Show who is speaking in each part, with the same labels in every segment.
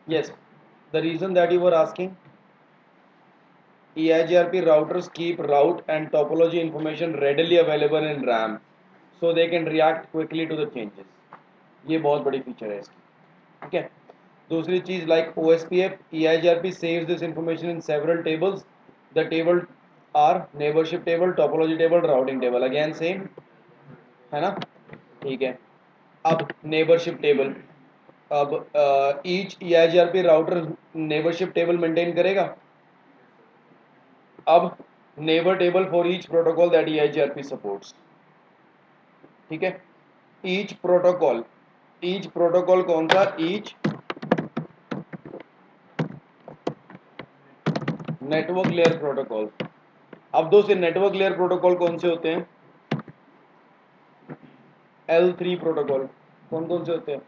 Speaker 1: Yes, the reason that you were asking, EIGRP routers keep route and topology information readily available in RAM, so they can react quickly to the changes. ये बहुत बड़ी feature है इसकी. ठीक है. दूसरी चीज like OSPF, EIGRP saves this information in several tables. The table are neighborship table, topology table, routing table. Again same, है ना. ठीक है. अब नेबरशिप टेबल, अब each EIGRP router neighbourship table maintain करेगा. अब neighbour table for each protocol that EIGRP supports. ठीक है. ईच प्रोटोकॉल कौन सा? Each network layer protocol. अब दो से नेटवर्क लेयर प्रोटोकॉल कौन से होते हैं? L3 protocol. कौन कौन से होते हैं?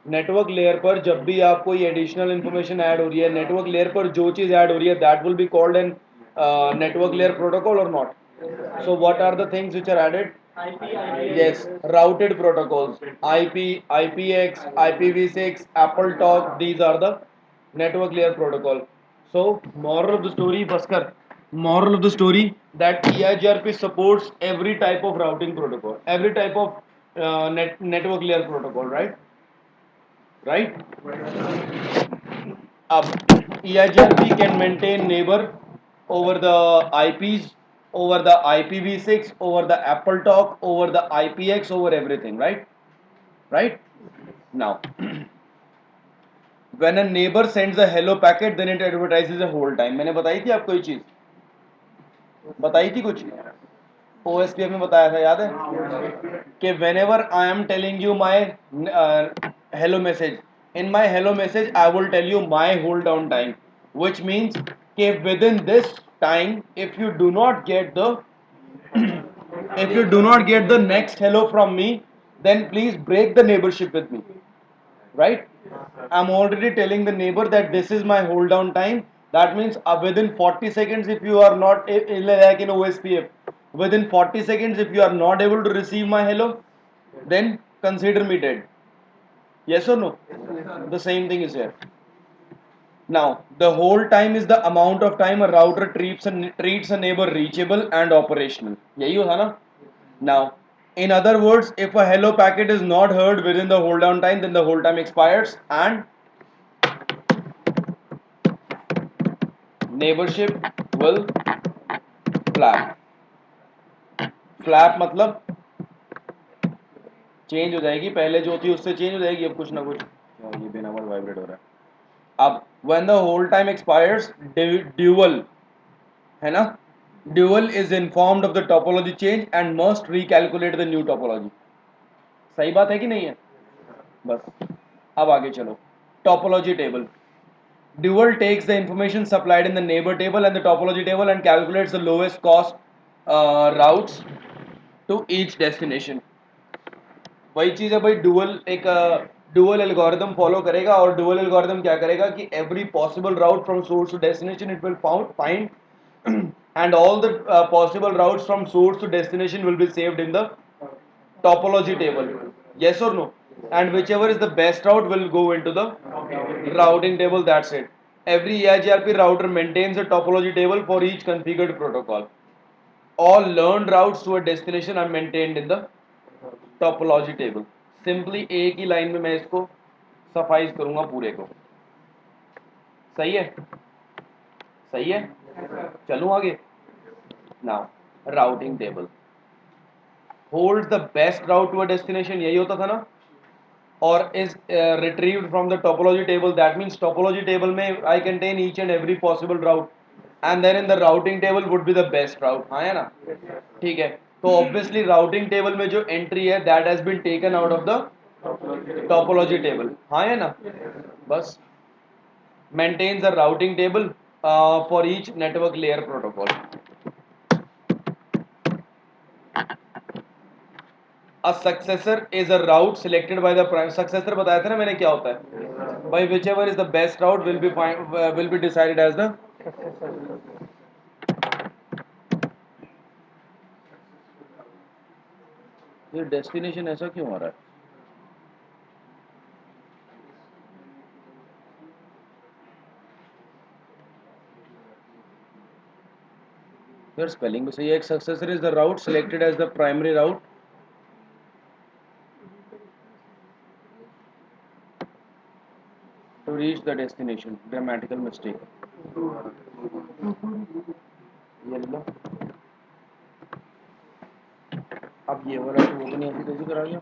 Speaker 1: नेटवर्क लेयर पर जब भी आप कोई एडिशनल इंफॉर्मेशन ऐड हो रही है, नेटवर्क लेयर पर जो चीज ऐड हो रही है, that will be called an network layer protocol और not. So what are the things which are added? Yes, routed protocols. IP, IPX, IPv6, AppleTalk. These are the network layer protocol. So moral of the story, Bhaskar. Moral of the story that EIGRP supports every type of routing protocol, every type of network layer protocol, right? Right. EIGRP can maintain neighbor over the IPs, over the IPv6, over the AppleTalk, over the IPX, over everything, right? Right? Now, when a neighbor sends a hello packet, then it advertises a hold time. मैंने बताई थी आपको ये चीज, बताई थी कुछ OSPF में बताया था, याद है कि whenever I am telling you my hello message, in my hello message I will tell you my hold down time, which means कि within this time if you do not get the if you do not get the next hello from me, then please break the neighborship with me, right? I'm already telling the neighbor that this is my hold down time. That means within 40 seconds, if you are not, like in OSPF, within 40 seconds, if you are not able to receive my hello, then consider me dead. Yes or no? The same thing is here. Now, the whole time is the amount of time a router treats a neighbor reachable and operational. यही होता ना? Now, in other words, if a hello packet is not heard within the hold down time, then the hold time expires and neighborship will flap. Flap मतलब change हो जाएगी, पहले जो थी उससे चेंज हो जाएगी, अब कुछ ना कुछ. ये बिना नंबर वाइब्रेट हो रहा है. अब when the whole time expires, DUAL है ना, DUAL is informed of the topology change and must recalculate the new topology. सही बात है कि नहीं है? बस अब आगे चलो. Topology table. Dual takes the information supplied in the neighbor table and the topology table and calculates the lowest cost routes to each destination. वही चीज है भाई, डुअल एक डुअल एल्गोरिथम फॉलो करेगा, और डुअल एल्गोरिथम क्या करेगा कि every possible route from source to destination it will find and all the possible routes from source to destination will be saved in the topology table. Yes or no? And whichever is the best route will go into the routing table. That's it. Every EIGRP router maintains a topology table for each configured protocol. All learned routes to a destination are maintained in the topology table. Simply एक ही line में मैं इसको suffice करूंगा पूरे को. सही है? सही है. चलूं आगे. Now routing table holds the best route to a destination, यही होता था ना, और is retrieved from the topology table. That means topology table में I contain each and every possible route, and then in the routing table would be the best route. हाँ है ना? ठीक है. तो ऑब्वियसली राउटिंग टेबल में जो entry है that has been taken out of the topology table. हाँ है ना? बस. maintains a routing table for each network layer protocol. A successor is a route selected by the prime. Successor बताया था ना मैंने क्या होता है? By whichever is the best route will be decided as the. ये डेस्टिनेशन ऐसा क्यों हो रहा है? योर स्पेलिंग भी सही है. एक successor is the route selected as the primary route to reach the destination. Grammatical mistake. ये लो. अब ये वाला तो वो भी नहीं ऐसी तेजी करा लिया.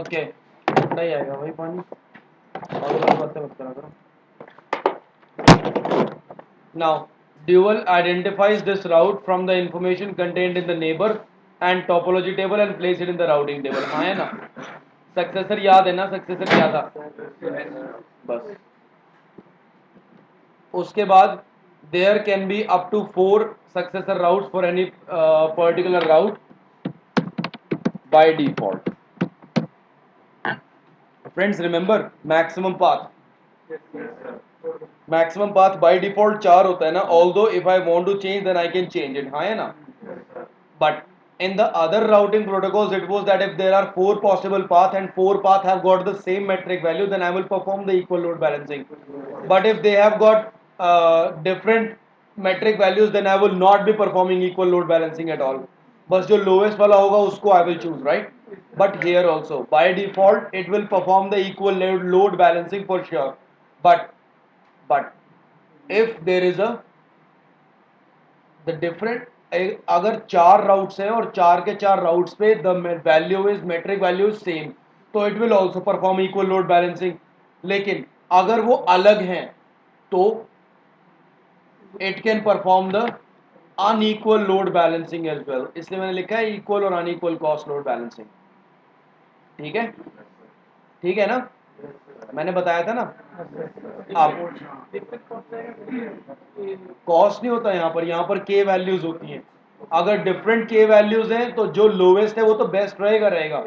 Speaker 1: ओके नहीं आएगा वही पानी और बातें मत करा करो. Now dual identifies this route from the information contained in the neighbor and topology table and place it in the routing table. हाँ है ना. सक्सेसर याद है ना. सक्सेसर क्या था बस. उसके बाद there can be up to 4 successor routes for any particular route by default. Friends, remember maximum path. Maximum path by default 4 होता है ना. Although if I want to change then I can change it. हाँ है ना. But in the other routing protocols it was that if there are 4 possible paths and 4 paths have got the same metric value then I will perform the equal load balancing. But if they have got different metric values then I will not be performing equal load balancing at all. बस जो lowest वाला होगा उसको I will choose, right? But here also by default it will perform the equal load balancing for sure. But if there is a the different अगर 4 routes हैं और 4 के 4 routes पे the value is metric value is same तो it will also perform equal load balancing. लेकिन अगर वो अलग हैं तो it can perform the unequal load balancing as well. इसलिए मैंने लिखा है इक्वल और अनइक्वल कॉस्ट लोड बैलेंसिंग. ठीक है. ठीक है ना. मैंने बताया था ना. अब कॉस्ट नहीं होता यहाँ पर के वैल्यूज होती हैं. अगर डिफरेंट के वैल्यूज हैं तो जो लोवेस्ट है वो तो बेस्ट रहेगा.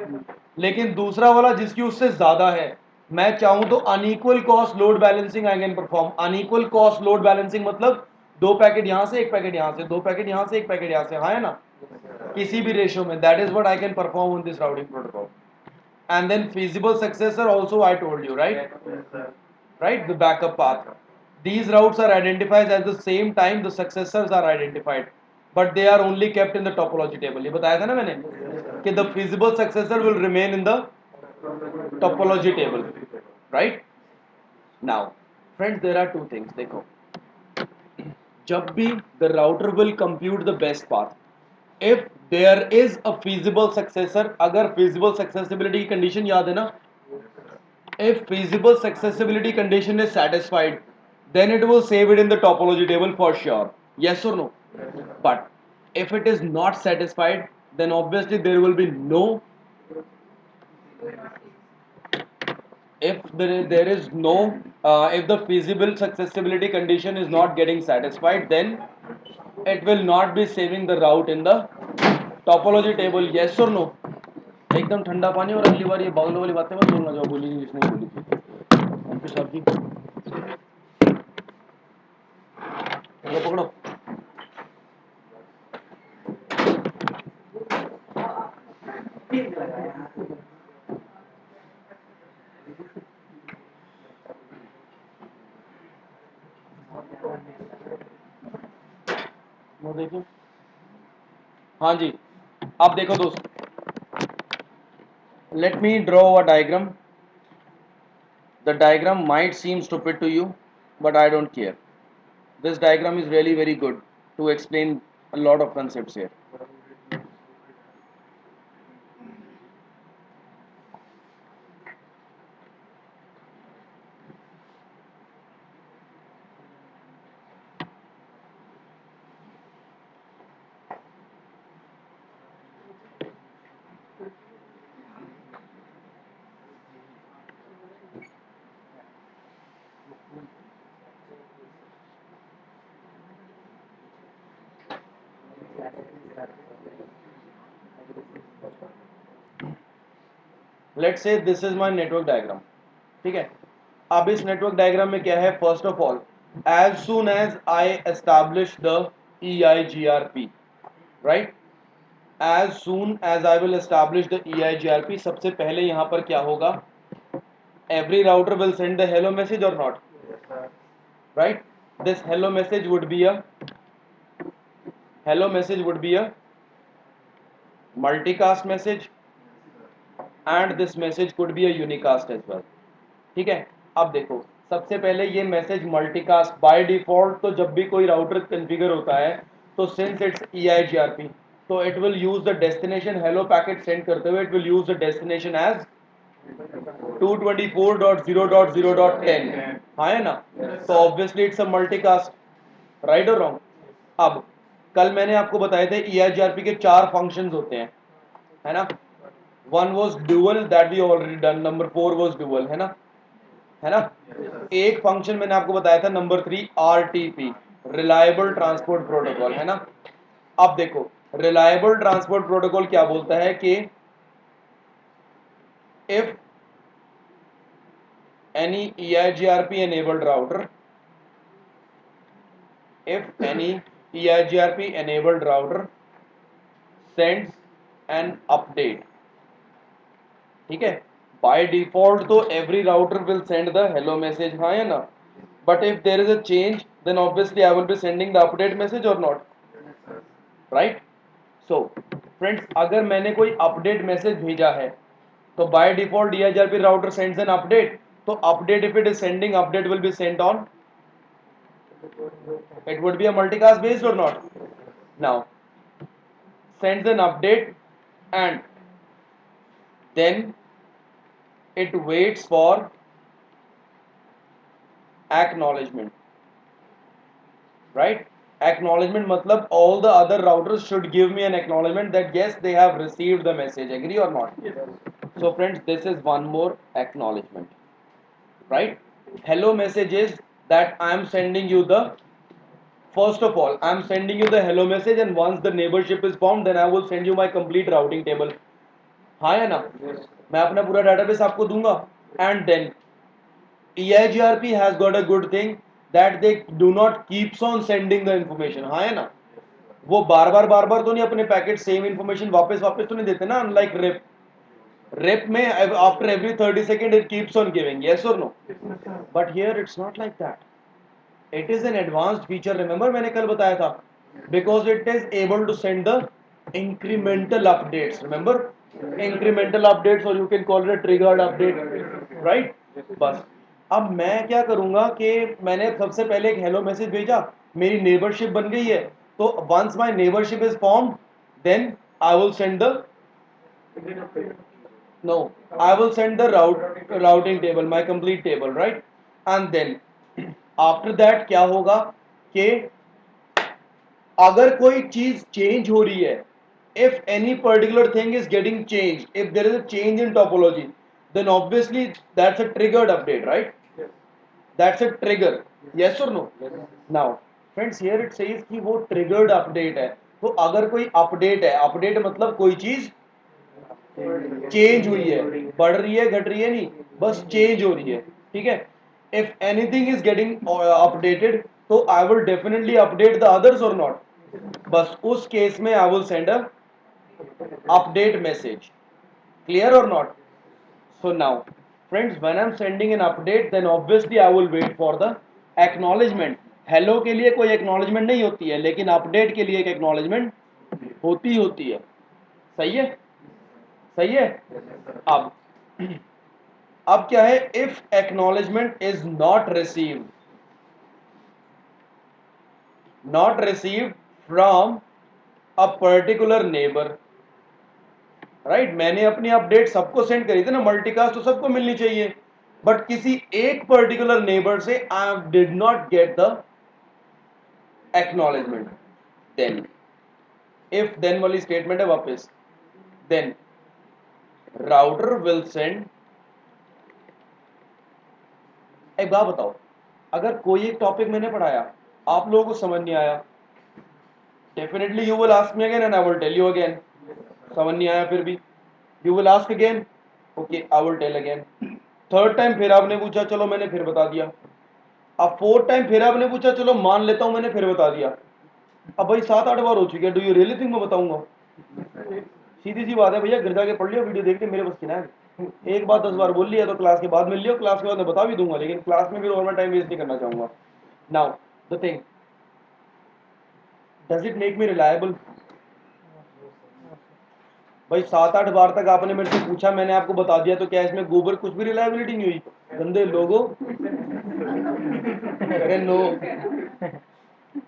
Speaker 1: लेकिन दूसरा वाला जिसकी उससे ज्यादा है मैं चाहूं तो unequal cost load balancing I can perform. Unequal cost load balancing मतलब 2 पैकेट यहां से 1 पैकेट यहां से 2 पैकेट यहां से 1 पैकेट यहां से. हाँ है ना. किसी भी रेशियो में. That is what I can perform on this routing protocol. And then feasible successor also I told you, right, the backup path. These routes are identified at the same time the successors are identified, but they are only kept in the topology table. ये बताया था ना मैंने कि the feasible successor will remain in the topology table, right? Now friends, there are two things. देखो, जब भी the router will compute the best path, if there is a feasible successor, अगर feasible successibility condition याद है ना, if feasible successibility condition is satisfied then it will save it in the topology table for sure. Yes or no? But if it is not satisfied then obviously there will be no, if there is no if the feasible successibility condition is not getting satisfied then it will not be saving the route in the topology table. Yes or no? एकदम ठंडा पानी. और अगली बार ये bowl वाली बातें मत बोलना जो बोली जिसने बोली थी एमपी साहब की. पकड़ो पकड़ो. वो देखो. हाँ जी. अब देखो दोस्त, let me draw a diagram. The diagram might seem stupid to you but I don't care. This diagram is really very good to explain a lot of concepts here. Let's say this is my network diagram. ठीक है. अब इस network diagram में क्या है? First of all, as soon as I establish the EIGRP, right, as soon as I will establish the EIGRP, सबसे पहले यहाँ पर क्या होगा? every router will send the hello message or not, right? This hello message would be a multicast message, and this message could be a unicast as well. ठीक है, अब देखो सबसे पहले ये मैसेज मल्टीकास्ट बाय डिफॉल्ट, तो जब भी कोई राउटर कॉन्फ़िगर होता है तो सिंस इट्स EIGRP, तो it will use the destination hello packet send करते हुए it will use the destination as 224.0.0.10, हाँ है ना, तो obviously it's a multicast, right और रॉन्ग। अब कल मैंने आपको बताए थे EIGRP के 4 फंक्शंस होते हैं, है ना। One was DUAL, that we already done, number 4 was DUAL, है ना, है ना। एक फंक्शन मैंने आपको बताया था number 3 RTP, reliable transport protocol, है ना। अब देखो रिलायबल ट्रांसपोर्ट प्रोटोकॉल क्या बोलता है कि if any EIGRP enabled router, if any EIGRP enabled router sends an update, ठीक है, बाय डिफॉल्ट तो every router will send the hello message, हाँ है ना, but if there is a change then obviously I will be sending the update message और not, right. So friends, अगर मैंने कोई अपडेट मैसेज भेजा है तो by default DHRP router sends an update, तो update if it is sending update will be sent on, it would be a multicast based or not. Now sends an update and then it waits for acknowledgement, right? Acknowledgement matlab all the other routers should give me an acknowledgement that yes they have received the message, agree or not? So friends, this is one more acknowledgement, right? Hello message is that I am sending you the, first of all I am sending you the hello message, and once the neighborship is formed then I will send you my complete routing table, हाँ है ना, मैं अपना पूरा database आपको दूंगा। And then EIGRP has got a good thing that they do not keeps on sending the information, हाँ है ना, वो बार बार तो नहीं अपने पैकेट सेम इंफॉर्मेशन वापस वापस तो नहीं देते ना, अनलाइक रेप, रेप में after every 30 second it keeps on giving, yes और no, but here it's not like that, it is an advanced feature, remember मैंने कल बताया था, because it is able to send the incremental updates, remember incremental updates, or you can call it a triggered update, right? बस अब मैं क्या करूंगा कि मैंने सबसे पहले एक हेलो मैसेज भेजा, मेरी नेबरशिप बन गई है, तो once my neighborship is formed then I will send the, no, I will send the routing table, my complete table, right? And then after that क्या होगा कि अगर कोई चीज चेंज हो रही है, if any particular thing is getting change, if there is a change in topology, then obviously that's a triggered update, right, that's a trigger, yes और no. Now friends, here it says कि वो triggered update है, तो अगर कोई update है, update मतलब कोई चीज चेंज हुई है, बढ़ रही है घट रही है नहीं, बस चेंज हो रही है, ठीक है। If anything is getting updated तो I will definitely update the others और नॉट, बस उस केस में I will send a update message, clear और not. So now friends, when I am sending an update then obviously I will wait for the acknowledgement. Hello के लिए कोई acknowledgement नहीं होती है, लेकिन अपडेट के लिए एक एक्नॉलेजमेंट होती है, सही है, सही है। अब अब क्या है, if acknowledgement is not received from a particular neighbour, right, मैंने अपनी अपडेट सबको सेंड करी थी ना, मल्टीकास्ट तो सबको मिलनी चाहिए, बट किसी एक पर्टिकुलर नेबर से I did not get the acknowledgement, then if then वाली स्टेटमेंट है वापस, देन राउटर विल सेंड, एक बात बताओ, अगर कोई एक टॉपिक मैंने पढ़ाया आप लोगों को समझ नहीं आया, definitely you will ask me again and I will tell you again, समझ नहीं आया फिर भी you will ask again, okay I will tell again, third time फिर आपने पूछा, चलो मैंने फिर बता दिया, अब फोर्थ टाइम फिर आपने पूछा, चलो मान लेता हूं मैंने फिर बता दिया, अब भाई 7-8 बार हो चुकी है, डू यू रियली थिंक मैं बताऊंगा? सीधी सी बात है भैया, घर जाके पढ़ लियो, वीडियो देख के, मेरे बस की ना है, एक बात 10 बार बोल लिया तो क्लास के बाद मिल लियो, क्लास के बाद मैं बता भी दूंगा, लेकिन क्लास में फिर और मैं टाइम वेस्ट नहीं करना चाहूंगा। Now the thing, does it make me reliable? भाई 7-8 बार तक आपने मेरे से पूछा, मैंने आपको बता दिया, तो क्या इसमें गोबर कुछ भी रिलायबिलिटी नहीं हुई? गंदे लोगों, अरे नो।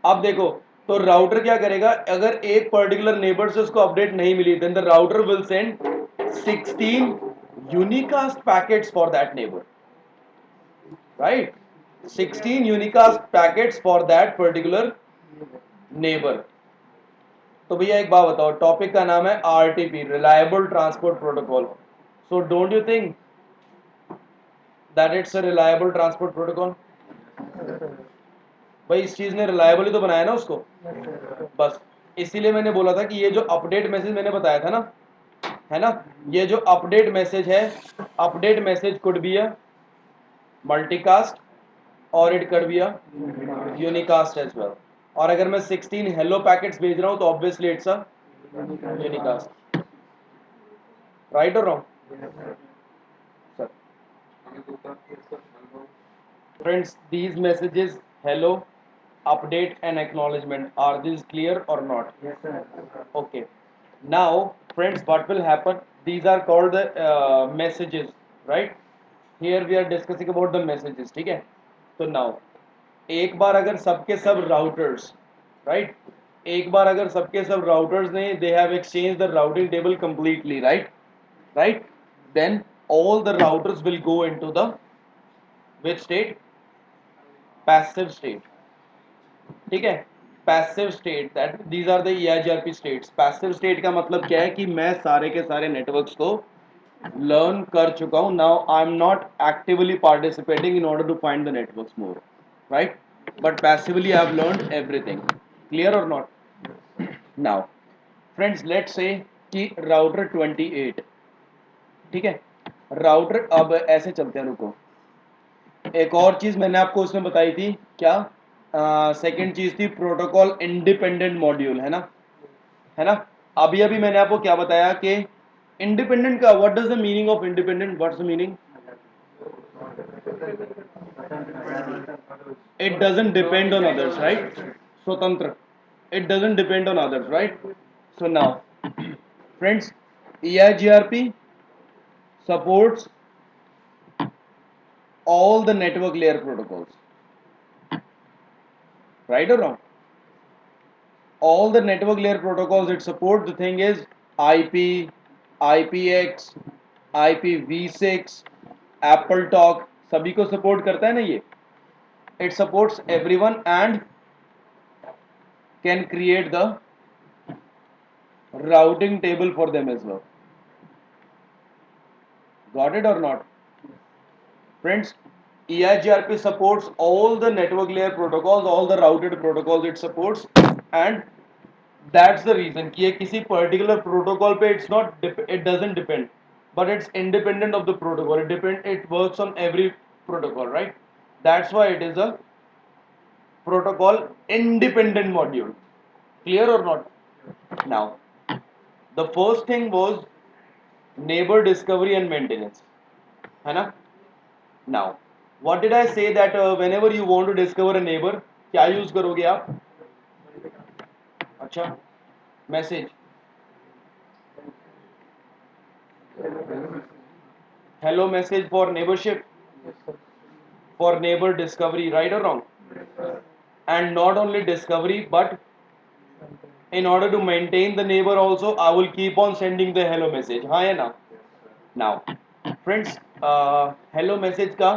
Speaker 1: अब देखो, तो राउटर क्या करेगा, अगर एक पर्टिकुलर नेबर से उसको अपडेट नहीं मिली, then the router will send 16 unicast packets for that neighbor, right? 16 unicast packets for that particular neighbor. तो भैया एक बात बताओ, टॉपिक का नाम है RTP, reliable transport protocol. So don't you think that it's a reliable transport protocol? भाई इस चीज ने रिलायबल ही तो बनाया ना उसको। बस इसीलिए मैंने बोला था कि ये जो अपडेट मैसेज मैंने बताया था ना, है ना, ये जो अपडेट मैसेज है, update message could be a multicast और it could be a unicast as well. और अगर मैं 16 हेलो पैकेट्स भेज रहा हूं तो obviously it's a unicast. Right और wrong? Sir friends, these messages, hello, update and acknowledgement, are these clear or not?
Speaker 2: Yes, sir.
Speaker 1: Okay, now friends, what will happen, these are called the messages, right? Here we are discussing about the messages, ठीक है? तो now एक बार अगर सबके सब routers, right, एक बार अगर सबके सब routers ने they have exchanged the routing table completely, right, then all the routers will go into the which state? Passive state, ठीक है? Passive state, that these are the EIGRP states. Passive state का मतलब क्या है कि मैं सारे के सारे नेटवर्क्स को लर्न कर चुका हूं, now I am not actively participating in order to find the networks more, right, but passively I have learned everything. Clear और not? Now friends, let's say कि राउटर 28, ठीक है, राउटर, अब ऐसे चलते हैं, रुको, एक और चीज मैंने आपको उसमें बताई थी क्या, सेकंड चीज थी प्रोटोकॉल इंडिपेंडेंट मॉड्यूल, है ना? अभी अभी मैंने आपको क्या बताया कि इंडिपेंडेंट का what does the meaning of independent, what's the meaning? It doesn't depend on others, right? स्वतंत्र, it doesn't depend on others, right? So now friends, EIGRP supports all the network layer protocols, right or wrong? All the network layer protocols it supports. The thing is IP, IPX, IPv6, Apple Talk, सभी को support करता है ना ये? It supports everyone and can create the routing table for them as well. Got it or not? Friends, EIGRP supports all the network layer protocols, all the routed protocols it supports, and that's the reason कि ये किसी particular protocol पे it doesn't depend, but it's independent of the protocol. It works on every protocol, right? That's why it is a protocol independent module. Clear or not? Now, the first thing was neighbor discovery and maintenance, है ना? Now, what did I say that whenever you want to discover a neighbor, क्या use करोगे आप? अच्छा, message, hello message for neighborship, for neighbor discovery, right or wrong? And not only discovery, but in order to maintain the neighbor also, I will keep on sending the hello message, हाँ या ना? Now, friends, hello message का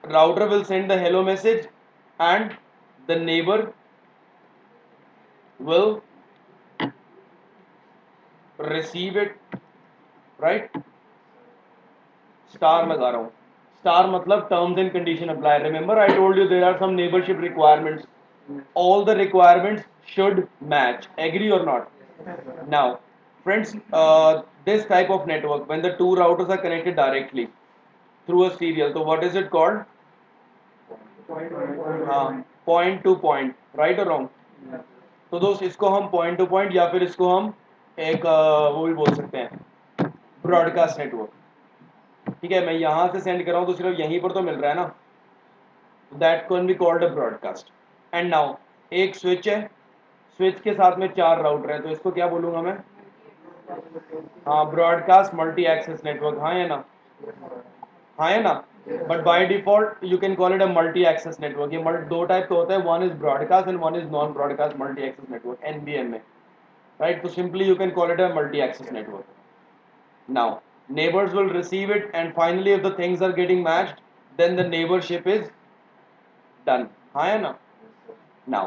Speaker 1: router will send the hello message and the neighbor will receive it, right? Star लगा रहा हूँ, star मतलब terms and condition apply. Remember I told you there are some neighbourship requirements, all the requirements should match, agree or not? Now friends, this type of network, when the two routers are connected directly through a serial, so what is it called? हाँ, point two point, right और wrong? तो दोस्त इसको हम point two point या फिर इसको हम एक वो भी बोल सकते हैं ब्रॉडकास्ट नेटवर्क, ठीक है, मैं यहाँ से सेंड कर रहा हूँ तो सिर्फ यहीं पर तो मिल रहा है ना, that can be called a broadcast. And now एक स्विच है, स्विच के साथ में 4 राउटर है, तो इसको क्या बोलूँगा मैं? हाँ, ब्रॉडकास्ट मल्टी एक्सेस नेटवर्क, हाँ या ना? हाँ है ना? But by default you can call it a multi access network. ये दो टाइप का होता है, one is broadcast and one is non broadcast multi access network, NBM में, राइट? तो simply you can call it a multi-access network. Now, neighbors will receive it, and finally, if the things are getting matched, then the neighborship is done. हाँ है ना? Now,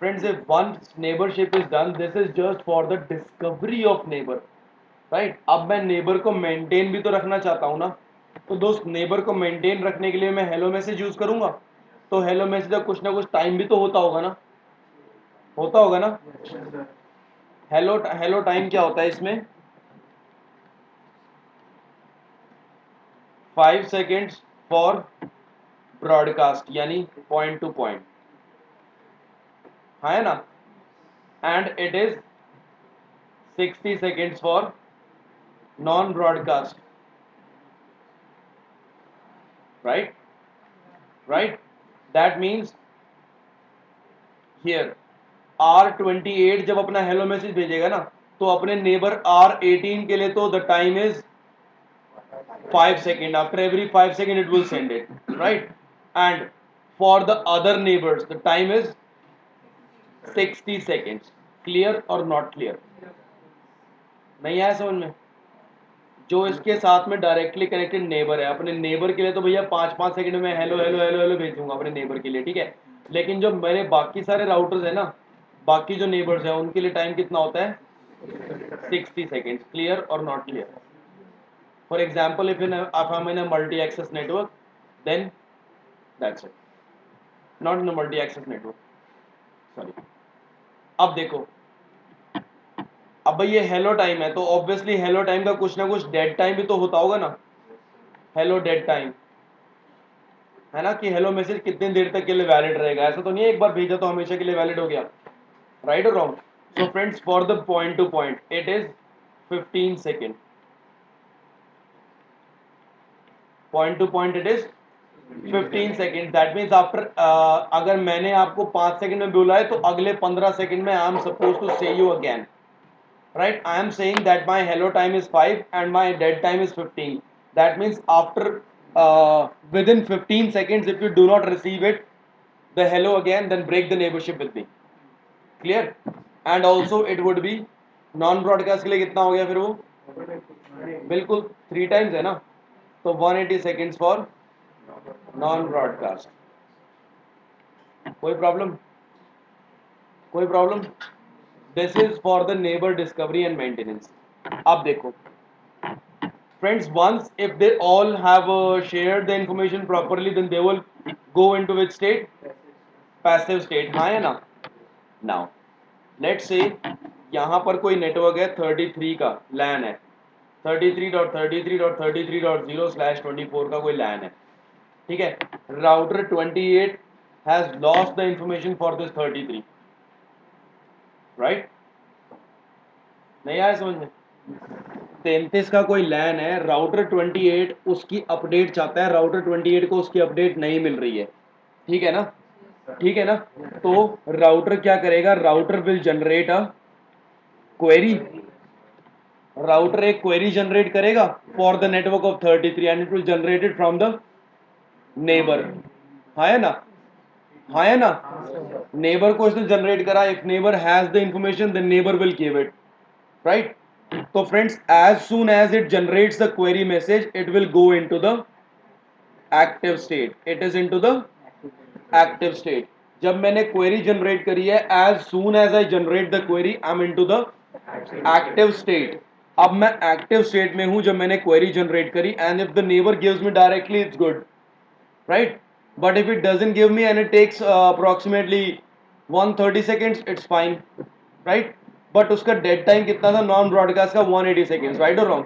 Speaker 1: friends, if once neighborship is done, this is just for the discovery of neighbor, right? अब मैं neighbor को maintain भी तो रखना चाहता हूँ ना, तो दोस्त neighbor को maintain रखने के लिए मैं hello मैसेज यूज करूंगा, तो hello मैसेज का कुछ ना कुछ टाइम भी तो होता होगा ना, होता होगा ना? हेलो टाइम क्या होता है इसमें? 5 seconds फॉर ब्रॉडकास्ट, यानी पॉइंट टू पॉइंट, है ना? And it is 60 seconds for non broadcast, right? Right, that means here R28 जब अपना हेलो मैसेज भेजेगा ना, तो अपने नेबर R18 के लिए तो the time is 5 seconds. After every 5 seconds it will send it, right? And for the other neighbors the time is 60 seconds. Clear or not clear? नहीं आया समझ में? जो इसके साथ में डायरेक्टली कनेक्टेड नेबर है, अपने नेबर के लिए तो भैया 5-5 सेकंड में हेलो हेलो हेलो हेलो भेज दूंगा अपने नेबर के लिए, ठीक है? लेकिन जो मेरे बाकी सारे राउटर्स है ना, बाकी जो नेबर्स है उनके लिए टाइम कितना होता है? 60 seconds. Clear or not clear? For example, if I'm in a multi-access network, then that's it. Not in a multi-access network. Sorry. अब देखो, अब भाई ये हेलो टाइम है, तो ऑब्वियसली हेलो टाइम का कुछ ना कुछ डेड टाइम भी तो होता होगा ना, हेलो डेड टाइम, है ना? कि हेलो मैसेज कितनी देर तक के लिए वैलिड रहेगा, ऐसा तो नहीं है एक बार भेजा तो हमेशा के लिए वैलिड हो गया, राइट और wrong? So friends, for the point two point it is 15 second, point two point it is 15 second. That means after, अगर मैंने आपको 5 सेकेंड में बोला है तो अगले 15 सेकेंड में आई एम सपोज टू से you again, right? I am saying that my hello time is 5 and my dead time is 15. That means after, within 15 seconds, if you do not receive it the hello again, then break the neighborship with me. Clear? And also it would be non broadcast के लिए कितना हो गया फिर वो? बिल्कुल 3 times है ना, तो 180 seconds for non broadcast. कोई प्रॉब्लम? कोई problem? This is for the neighbour discovery and maintenance. अब देखो friends, once if they all have shared the information properly, then they will go into which state? Passive state, हाँ या ना? Now let's say यहाँ पर कोई network है 33 का LAN है, 33.33.33.0/24 का कोई LAN है, ठीक है? Router 28 has lost the information for this 33, right? नहीं आया समझ में? 33 का कोई लैन है, राउटर 28 उसकी अपडेट चाहता है, राउटर 28 को उसकी अपडेट नहीं मिल रही है, ठीक है ना? ठीक है ना? तो राउटर क्या करेगा? Router will generate a query, router एक क्वेरी जनरेट करेगा for the network of 33 and it will generate it from the neighbour, हाँ है ना? हाँ है ना? नेबर को इसने जनरेट करा, if neighbour has the information then neighbour will give it, right? So friends, as soon as it generates the query message, it will go into the active state. It is into the active state. जब मैंने query generate करी है, as soon as I generate the query, I'm into the active state. अब मैं active state में हूँ जब मैंने query generate करी, and if the neighbor gives me directly, it's good, right? But if it doesn't give me and it takes approximately 130 seconds, it's fine, right? But उसका dead time कितना था non broadcast का? 180 seconds, right or wrong?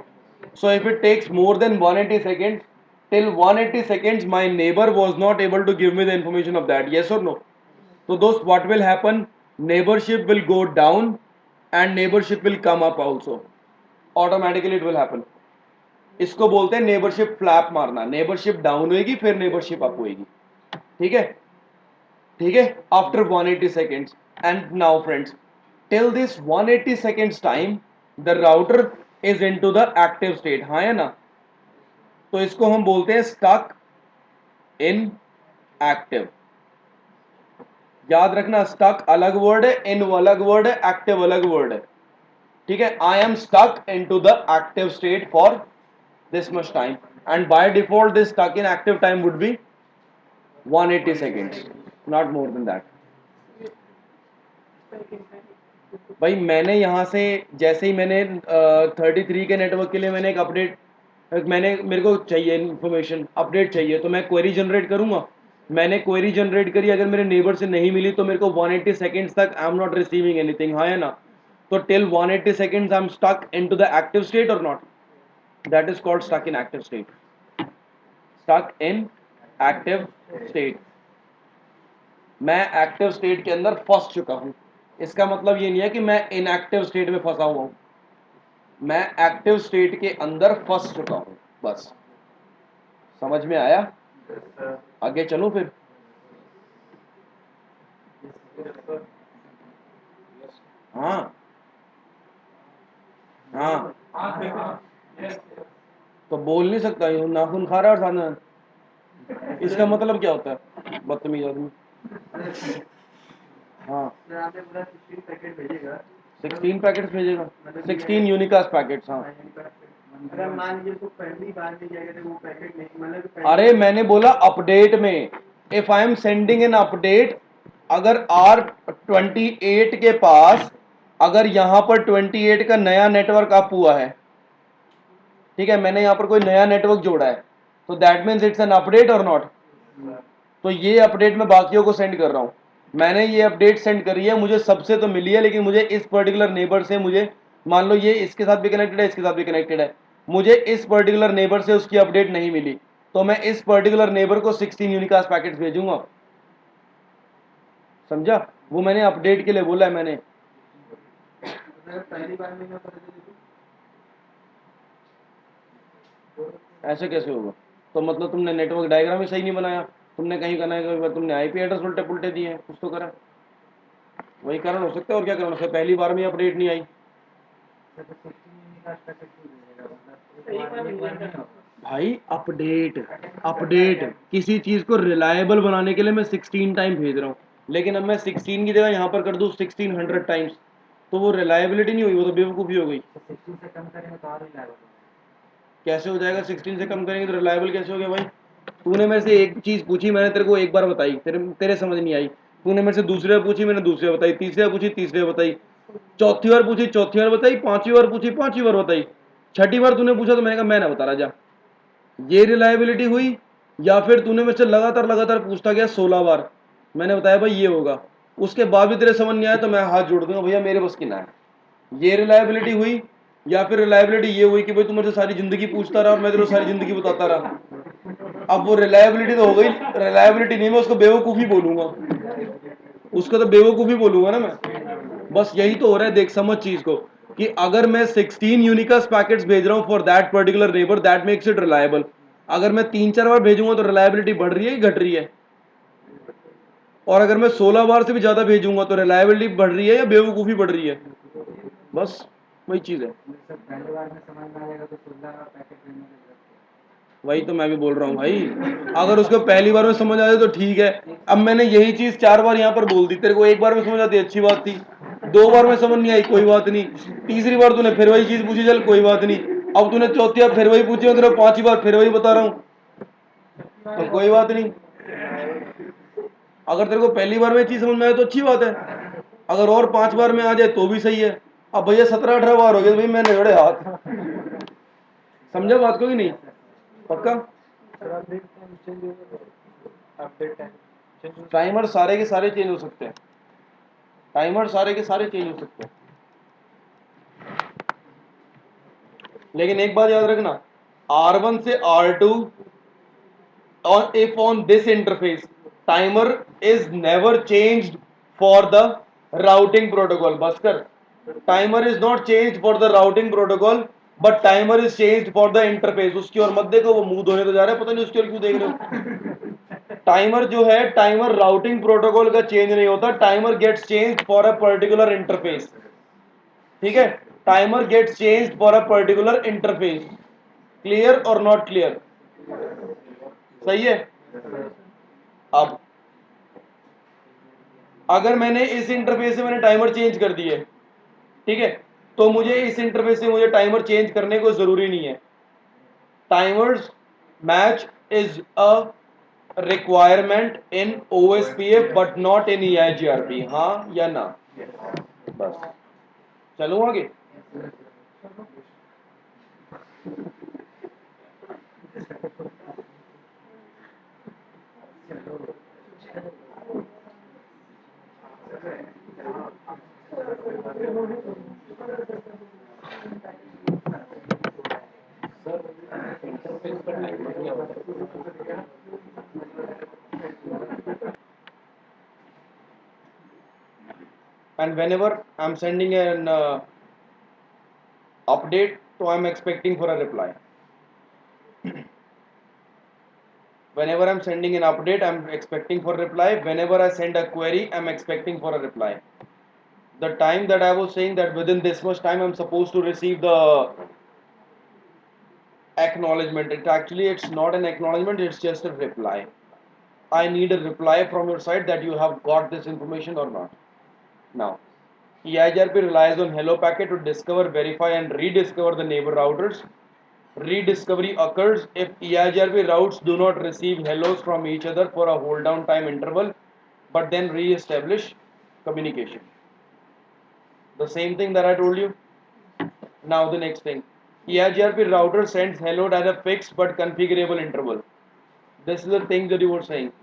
Speaker 1: So if it takes more than 180 seconds, till 180 seconds my neighbor was not able to give me the information of that, yes or no? So those, what will happen? Neighborship will go down and neighborship will come up also, automatically it will happen, इसको बोलते हैं neighbourship flap मारना। Neighbourship down होएगी फिर neighbourship up होएगी। ठीक है, ठीक है। After 180 seconds, and now friends, till this 180 seconds time the router is into the active state. हाँ या ना? तो इसको हम बोलते हैं स्टक इन एक्टिव। याद रखना, स्टक अलग वर्ड है, इन अलग वर्ड है, एक्टिव अलग वर्ड है। ठीक है, I am stuck into the active state for this much time, and by default this stuck in active time would be 180 seconds, not more than that. भाई मैंने यहाँ से जैसे ही मैंने 33 के नेटवर्क के लिए मैंने एक अपडेट, मेरे को चाहिए इन्फॉर्मेशन, अपडेट चाहिए, तो मैं क्वेरी जनरेट करूँगा। मैंने क्वेरी जनरेट करी, अगर मेरे नेबर से नहीं मिली तो मेरे को 180 सेकेंड्स तक I am not receiving anything. हाँ या ना? तो till 180 seconds I am stuck into the active state और not? That is called stuck in active state. Stuck in active state. मैं एक्टिव स्टेट के अंदर फंस चुका हूं। इसका मतलब ये नहीं है कि मैं इनएक्टिव स्टेट में फंसा हुआ हूं, मैं एक्टिव स्टेट के अंदर फंस चुका हूं। बस समझ में आया? आगे चलूं फिर? हाँ हाँ, तो बोल नहीं सकता, यूं नाखून खा रहा है और सामने, इसका मतलब क्या होता है? बदतमीज आदमी। हाँ, 16 पैकेट्स भेजेगा, 16 यूनिकास्ट पैकेट्स। हाँ,
Speaker 2: अगर मान लीजिए तो पहली बार में जाएगा तो वो पैकेट नहीं, मतलब
Speaker 1: अरे मैंने बोला अपडेट में, if I am sending an update, अगर R28 के पास, अगर यहां पर 28 का नया नेटवर्क अप हुआ है, ठीक है, मैंने यहां पर कोई नया नेटवर्क जोड़ा है, तो that means it's an update और नॉट? तो ये अपडेट मैं बाकियों को सेंड कर रहा हूं। मैंने ये अपडेट सेंड करी है, मुझे सबसे तो मिली है, लेकिन मुझे इस पर्टिकुलर नेबर से, मुझे मान लो ये इसके साथ भी कनेक्टेड है, इसके साथ भी कनेक्टेड है, मुझे इस पर्टिकुलर नेबर से उसकी अपडेट नहीं मिली, तो मैं इस पर्टिकुलर नेबर को 16 यूनिकास्ट पैकेट्स भेजूंगा। समझा? वो मैंने अपडेट के लिए बोला है मैंने।
Speaker 2: पहली बार में
Speaker 1: ऐसे कैसे होगा? तो मतलब तुमने नेटवर्क डायग्राम ही सही नहीं बनाया, तुमने कहीं करना है, तुमने आईपी एड्रेस उल्टे पुल्टे दिए हैं, कुछ तो करा। वही कारण हो सकता है, और क्या कारण हो सकता है? पहली बार में अपडेट नहीं आई। भाई अपडेट, अपडेट किसी चीज को रिलायबल बनाने के लिए मैं 16 टाइम भेज रहा हूँ, लेकिन अब मैं 16 की जगह यहाँ पर कर दूँ 1600 टाइम्स, तो वो रिलायबिलिटी नहीं हुई, वो तो बेवकूफ़ी हो गई। कैसे हो जाएगा? 16 से कम करेंगे तो रिलायबल कैसे हो गया भाई? तूने मेरे से एक चीज़ पूछी, मैंने तेरे को एक बार बताई, तेरे समझ नहीं आई। तूने मेरे से दूसरी बार पूछी, मैंने दूसरी बार बताई, तीसरी बार पूछी, तीसरी बार बताई, चौथी बार पूछी, चौथी बार बताई, पांचवी बार पूछी, पांचवी बार बताई, छठी बार तूने पूछा तो मैंने कहा मैं ना बता रहा जा। ये रिलायबिलिटी हुई? या फिर तूने मेरे से लगातार लगातार पूछता गया 16 बार, मैंने बताया भाई ये होगा, उसके बाद भी तेरे समझ नहीं आया तो मैं हाथ जोड़ दूंगा, भैया मेरे बस की ना है। ये रिलायबिलिटी हुई? या फिर रिलायबिलिटी ये हुई कि भाई तू मुझे सारी जिंदगी पूछता रहा और मैं तेरे को सारी जिंदगी बताता रहा। अब वो रिलायबिलिटी तो हो गई, रिलायबिलिटी नहीं, मैं उसको बेवकूफ़ी बोलूंगा, उसको तो बेवकूफ़ी बोलूंगा ना मैं। बस यही तो हो रहा है, देख समझ चीज को, कि अगर मैं 16 यूनिकास्ट पैकेट्स भेज रहा हूं for that particular neighbour, that makes it reliable. अगर मैं 3-4 बार भेजूंगा तो रिलायबिलिटी बढ़ रही है, घट रही है? और अगर मैं 16 बार से भी ज्यादा भेजूंगा तो रिलायबिलिटी बढ़ रही है या बेवकूफ़ी बढ़ रही है? बस वही चीज है।
Speaker 2: पहली बार में समझ में आ जाएगा तो 16 पैकेट देने की जरूरत है।
Speaker 1: वही तो मैं भी बोल रहा हूँ भाई, अगर उसको पहली बार में समझ आ जाए तो ठीक है। अब मैंने यही चीज 4 बार यहाँ पर बोल दी, तेरे को एक बार में समझ आती अच्छी बात थी, 2 बार में समझ नहीं आई कोई बात नहीं, तीसरी बार तूने फिर वही चीज पूछी, चल कोई बात नहीं, अब तूने चौथी बार फिर वही पूछी, मैं तेरे को 5वीं बार फिर वही बता रहा हूँ, तो कोई बात नहीं। अगर तेरे को पहली बार में चीज समझ में आए तो अच्छी बात है, अगर और 5 बार में आ जाए तो भी सही है। अब भैया 17-18 बार हो गए भाई, मैंने जोड़े हाथ। समझा बात को कि नहीं? पक्का? टाइमर सारे के सारे चेंज हो सकते हैं, टाइमर सारे के सारे चेंज हो सकते हैं, लेकिन एक बात याद रखना, R1 से R2 on if on this interface timer is never changed for the routing protocol, बस कर, timer is not changed for the routing protocol but timer is changed for the interface. उसकी ओर मत देखो, वो मुंह धोने तो जा रहा है, पता नहीं उसकी ओर क्यों देख रहे हो। टाइमर जो है, टाइमर राउटिंग प्रोटोकॉल का चेंज नहीं होता, timer gets changed for a particular interface. ठीक है, timer gets changed for a particular interface. Clear और नॉट क्लियर? सही है। अब अगर मैंने इस इंटरफेस से मैंने टाइमर चेंज कर दिए, ठीक है, तो मुझे इस इंटरफेस से मुझे टाइमर चेंज करने को जरूरी नहीं है। Timers match is a requirement in OSPF but not in EIGRP। हाँ या ना? बस, चलो आगे। And whenever I'm sending an update, so I'm expecting for a reply. Whenever I'm sending an update, I'm expecting for reply. Whenever I send a query, I'm expecting for a reply. The time that I was saying that within this much time I'm supposed to receive the acknowledgement, it's not an acknowledgement, it's just a reply. I need a reply from your side that you have got this information or not. Now, EIGRP relies on hello packet to discover, verify and rediscover the neighbor routers. Rediscovery occurs if EIGRP routes do not receive hellos from each other for a hold down time interval, but then re-establish communication. The same thing that I told you. Now the next thing, EIGRP router sends hello at a fixed but configurable interval. This is the thing that you were saying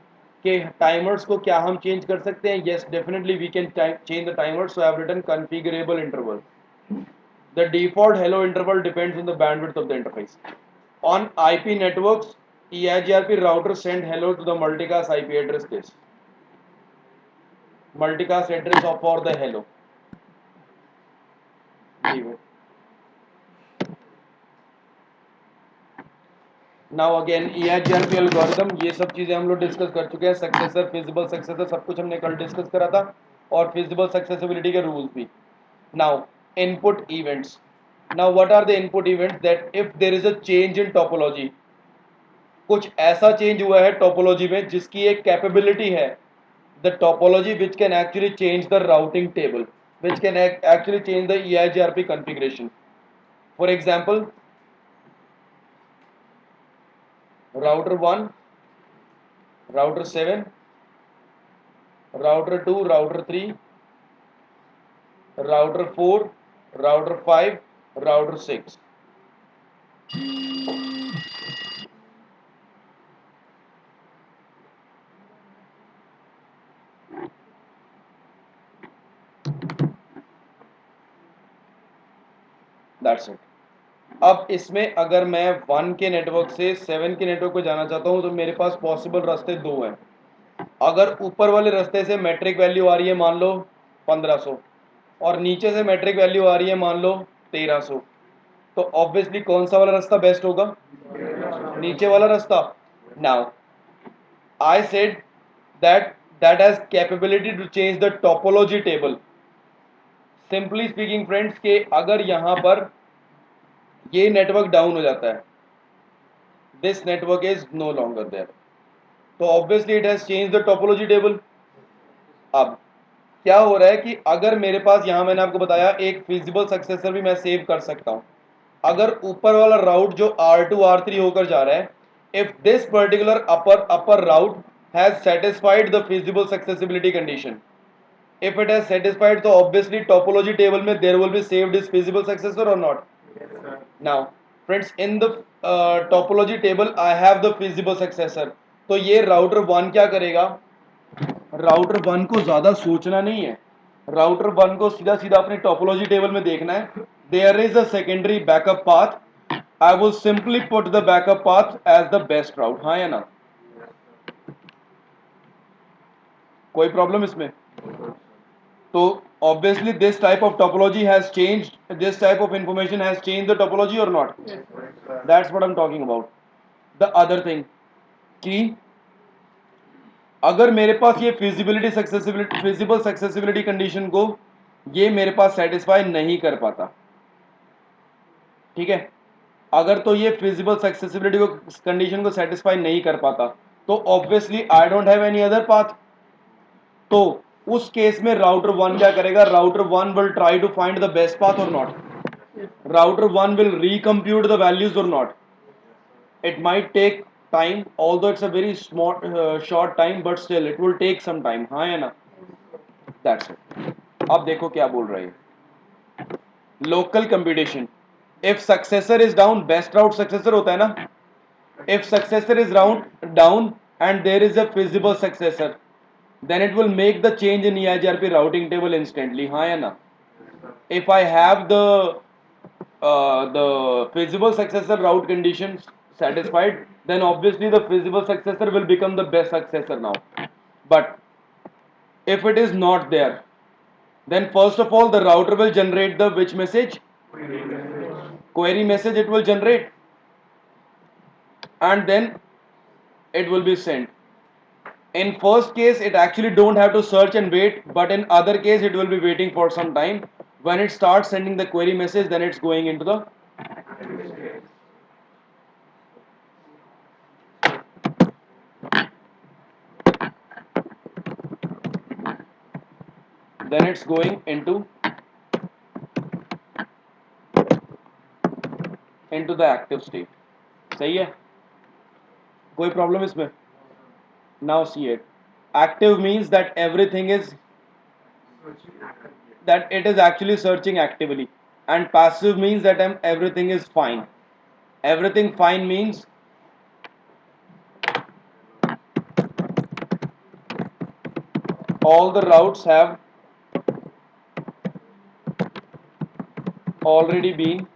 Speaker 1: कि timers को क्या हम change कर सकते हैं? Yes, definitely we can change the timers. So I have written configurable interval. The default hello interval depends on the bandwidth of the interface. On IP networks, EIGRP router send hello to the multicast IP address list. Multicast address of for the hello. Leave it. Now again EIGRP algorithm, ये सब चीज़ें हम लोग discuss कर चुके हैं। Successor, feasible successor, सब कुछ हमने कल डिस्कस करा था, और फिजिबल सक्सेसिबिलिटी के रूल्स भी। Now input events. Now what are the input events? That if there is a change in topology, कुछ ऐसा चेंज हुआ है टोपोलॉजी में जिसकी एक कैपेबिलिटी है, the topology which can actually change the routing table, which can actually change the EIGRP configuration. For example, router 1, router 7, router 2, router 3, router 4, router 5, router 6. That's it. अब इसमें अगर मैं 1 के नेटवर्क से 7 के नेटवर्क पे जाना चाहता हूँ तो मेरे पास पॉसिबल रास्ते दो हैं। अगर ऊपर वाले रास्ते से मैट्रिक वैल्यू आ रही है मान लो 1500, और नीचे से मैट्रिक वैल्यू आ रही है मान लो 1300, तो ऑब्वियसली कौन सा वाला रास्ता बेस्ट होगा? नीचे वाला रास्ता। Now I said that has capability to change the topology table. Simply speaking friends, के अगर यहाँ पर ये नेटवर्क डाउन हो जाता है, this network is no longer there, तो obviously it has change the topology table. अब क्या हो रहा है कि अगर मेरे पास, यहाँ मैंने आपको बताया, एक फिजिबल सक्सेसर भी मैं सेव कर सकता हूँ। अगर ऊपर वाला राउट जो R2 R3 होकर जा रहा है, if this particular upper route has satisfied the feasible successor condition, if it has satisfied, so obviously topology table में there will be saved is feasible successor or not? Now friends, in the topology table I have the feasible successor. तो ये router 1 क्या करेगा? Router 1 को ज़्यादा सोचना नहीं है, राउटर 1 को सीधा सीधा अपने टोपोलॉजी टेबल में देखना है। There is a secondary backup path, I will simply put the backup path as the best route. हाँ या ना? कोई प्रॉब्लम इसमें? So obviously this type of topology has changed, this type of information has changed the topology or not? That's what I'm talking about. The other thing कि अगर मेरे पास ये feasible successor condition को ये मेरे पास सेटिस्फाई नहीं कर पाता, ठीक है, अगर तो ये फिजिबल सक्सेसिबिलिटी को कंडीशन को सेटिस्फाई नहीं कर पाता तो obviously I don't have any other path. तो उस केस में राउटर वन क्या करेगा? Router one will try to find the best path और not? Router one will recompute the values or not? It might take time, although it's a very small short time, but still it will take some time. हाँ या ना? That's it. अब देखो क्या बोल रहे हैं. Local computation. If successor is down, best route successor होता है ना? If successor is down and there is a feasible successor, then it will make the change in EIGRP routing table instantly. हाँ या ना? If I have the feasible successor route conditions satisfied, then obviously the feasible successor will become the best successor now. But if it is not there, then first of all the router will generate the which message? Query message it will generate, and then it will be sent. In first case it actually don't have to search and wait, but in other case it will be waiting for some time. When it starts sending the query message, then it's going into the then it's going into the active state. सही है? कोई problem इसमें? Now see it. Active means that everything is, that it is actually searching actively, and passive means that everything is fine. Everything fine means all the routes have already been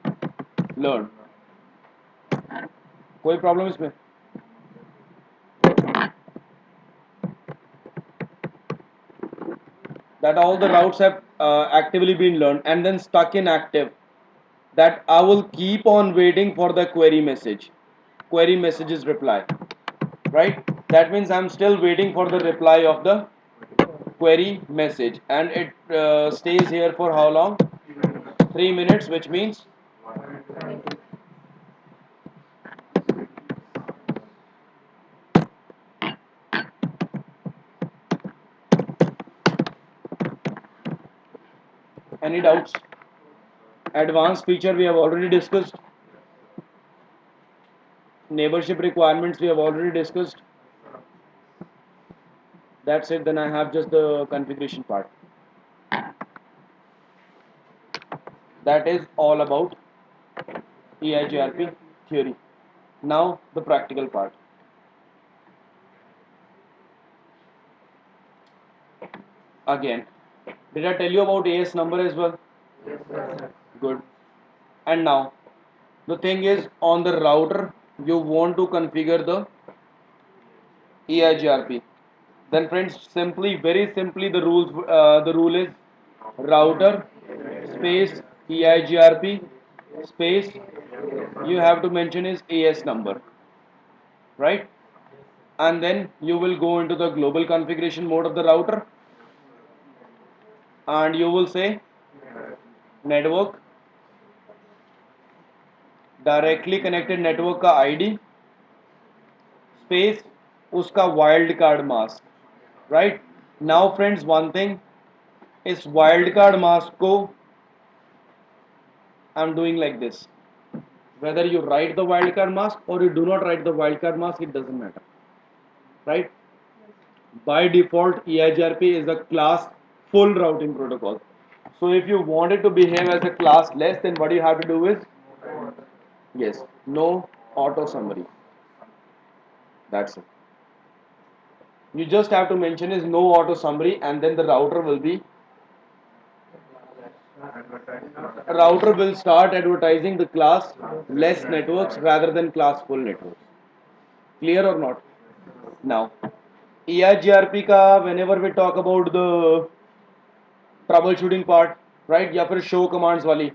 Speaker 1: learned. कोई problem इसमें? That all the routes have actively been learned and then stuck in active, that I will keep on waiting for the query message's reply, right? That means I'm still waiting for the reply of the query message, and it stays here for how long? 3 minutes, which means any doubts? Advanced feature we have already discussed. Neighborship requirements we have already discussed. That's it. Then I have just the configuration part. That is all about EIGRP theory. Now the practical part. Again, did I tell you about AS number as well? Good. And now the thing is, on the router you want to configure the EIGRP. Then friends, very simply the rule is router space EIGRP space, you have to mention is AS number, right? And then you will go into the global configuration mode of the router, and you will say network, directly connected network का ID space उसका wild card mask, right? Now friends, one thing, इस wild card mask को I'm doing like this. Whether you write the wildcard mask or you do not write the wildcard mask, it doesn't matter, right? By default, EIGRP is a class full routing protocol. So if you want it to behave as a class less, then what you have to do is, yes, no auto summary. That's it. You just have to mention is no auto summary, and then the router will start advertising the class less networks rather than class full networks. Clear or not? Now, EIGRP ka, whenever we talk about the troubleshooting part, right, या फिर show commands वाली।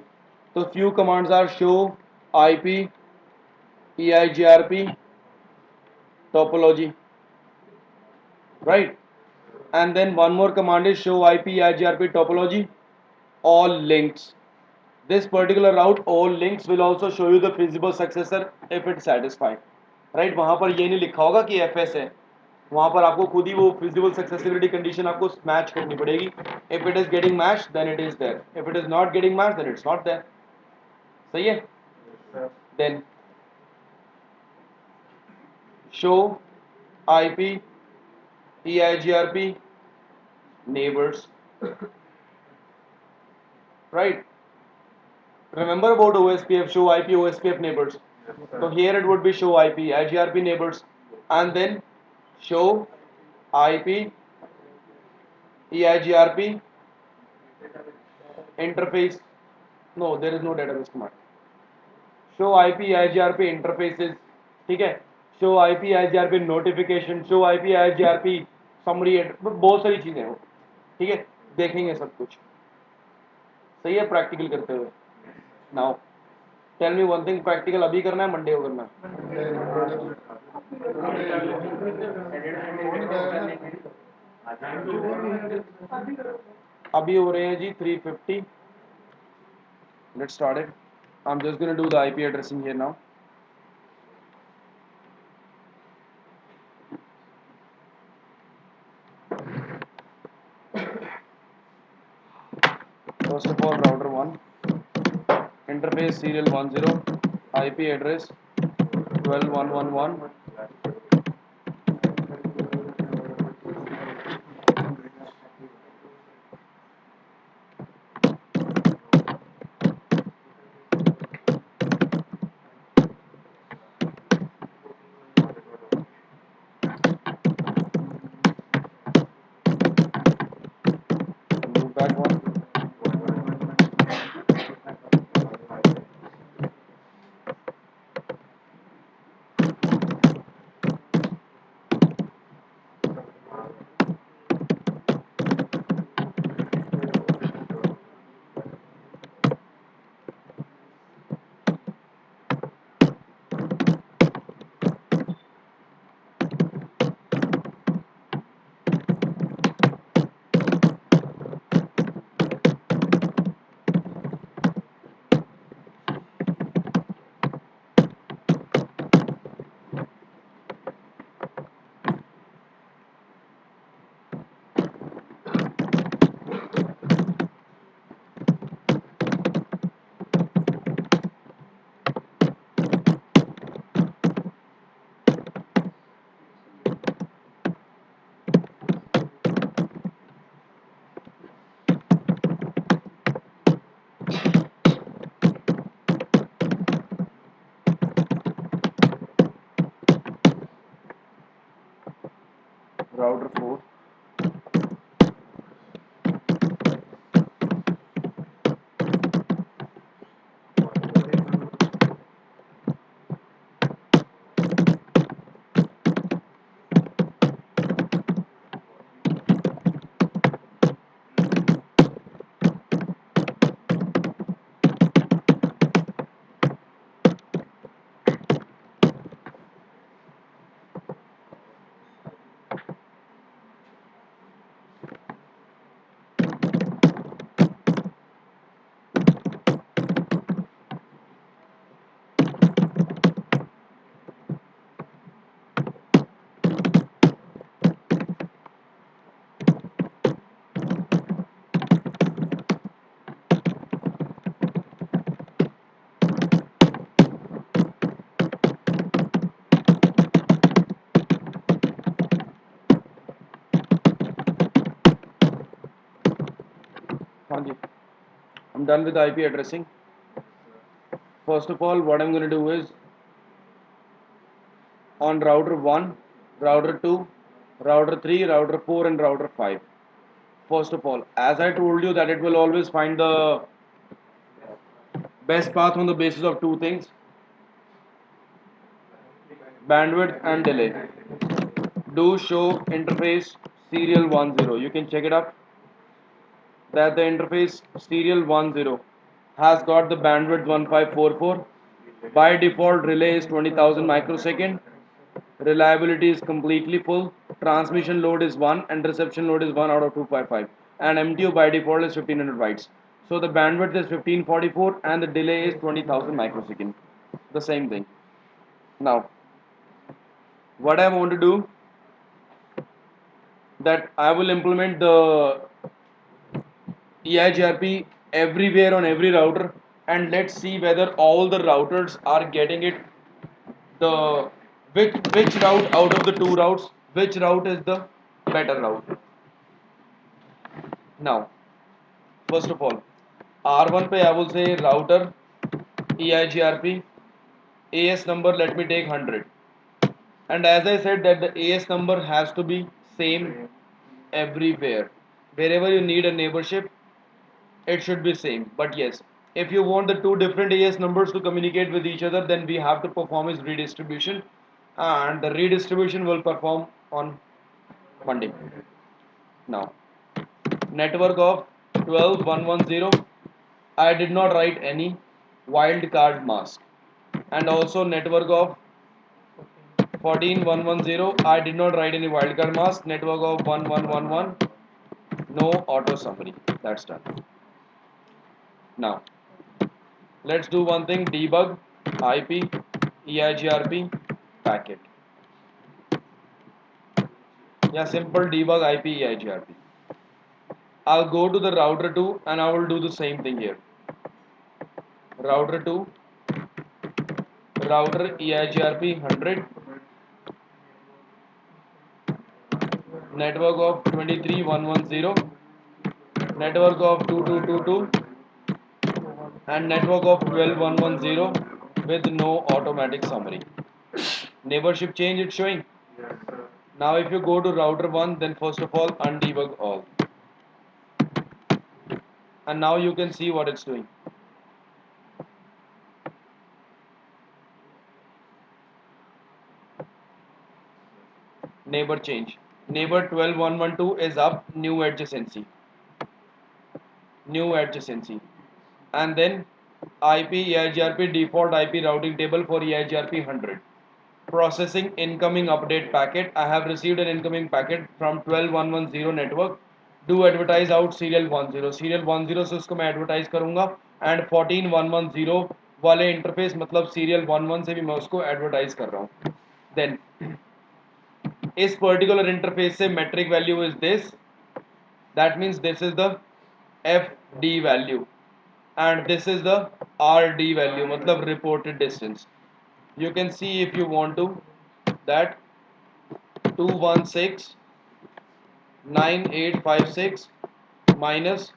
Speaker 1: तो few commands are show, IP, EIGRP, topology, right? And then one more command is show IP, IGRP, topology, all links. This particular route, all links, will also show you the feasible successor if it's satisfied, right? वहाँ पर ये नहीं लिखा होगा कि FS है, वहाँ पर आपको खुद ही वो feasible successibility condition आपको match करनी पड़ेगी. If it is getting matched, then it is there. If it is not getting matched, then it's not there. सही है? Then show IP, EIGRP, neighbors, right? Remember about OSPF, show IP, OSPF neighbors. So here it would be show IP, IGRP neighbors, and then show IP, EIGRP interface. No, there is no database command. Show IP, IGRP interfaces. ठीक है? Show IP, IGRP notification, show IP, IGRP summary, बहुत सारी चीजें हो. ठीक है? देखेंगे सब कुछ. सही है प्रैक्टिकल करते हुए. Now, tell me one thing, practical अभी करना है मंडे को करना है? अभी हो रहे हैं जी 350. Let's start it. I'm just going to do the IP addressing here now. First of all, router 1, interface serial 10, IP address 12.1.1.1. Move back one. Router 4. I'm done with the IP addressing. First of all, what I'm going to do is on router 1, router 2, router 3, router 4 and router 5. First of all, as I told you that it will always find the best path on the basis of two things, bandwidth and delay. Do show interface serial 10. You can check it up. that the interface serial 10 has got the bandwidth 1544. By default, relay is 20,000 microsecond. Reliability is completely full. Transmission load is 1 and reception load is 1 out of 255. And MTU by default is 1500 bytes. So the bandwidth is 1544 and the delay is 20,000 microsecond. The same thing. Now, what I want to do, that I will implement the EIGRP everywhere on every router, and let's see whether all the routers are getting it. The which route out of the two routes, which route is the better route. Now, first of all, R1 पे I will say router EIGRP AS number, let me take 100, and as I said that the AS number has to be same everywhere. Wherever you need a neighborship, it should be same. But yes, if you want the two different AS numbers to communicate with each other, then we have to perform is redistribution, and the redistribution will perform on Monday. Now, network of 12110, I did not write any wildcard mask, and also network of 14110, I did not write any wildcard mask. Network of 1111, no auto summary. That's done. Now, let's do one thing, debug IP EIGRP packet. Yeah, simple debug IP EIGRP. I'll go to the router 2 and I will do the same thing here. Router 2, router EIGRP 100, network of 23110, network of 2222, and network of 12110 with no automatic summary. Neighborship change it's showing. Now if you go to router 1, then first of all undebug all, and now you can see what it's doing. Neighbor change. Neighbor 12112 is up, new adjacency. New adjacency. And then IP EIGRP default IP routing table for EIGRP 100. Processing incoming update packet. I have received an incoming packet from 12110 network. Do advertise out serial 10. Serial 10 से उसको मैं advertise करूँगा, and 14110 वाले interface मतलब serial 11 से भी मैं उसको advertise कर रहा हूँ. Then इस particular interface से metric value is this. That means this is the FD value and this is the RD value, मतलब reported distance. You can see if you want to that 2169856 minus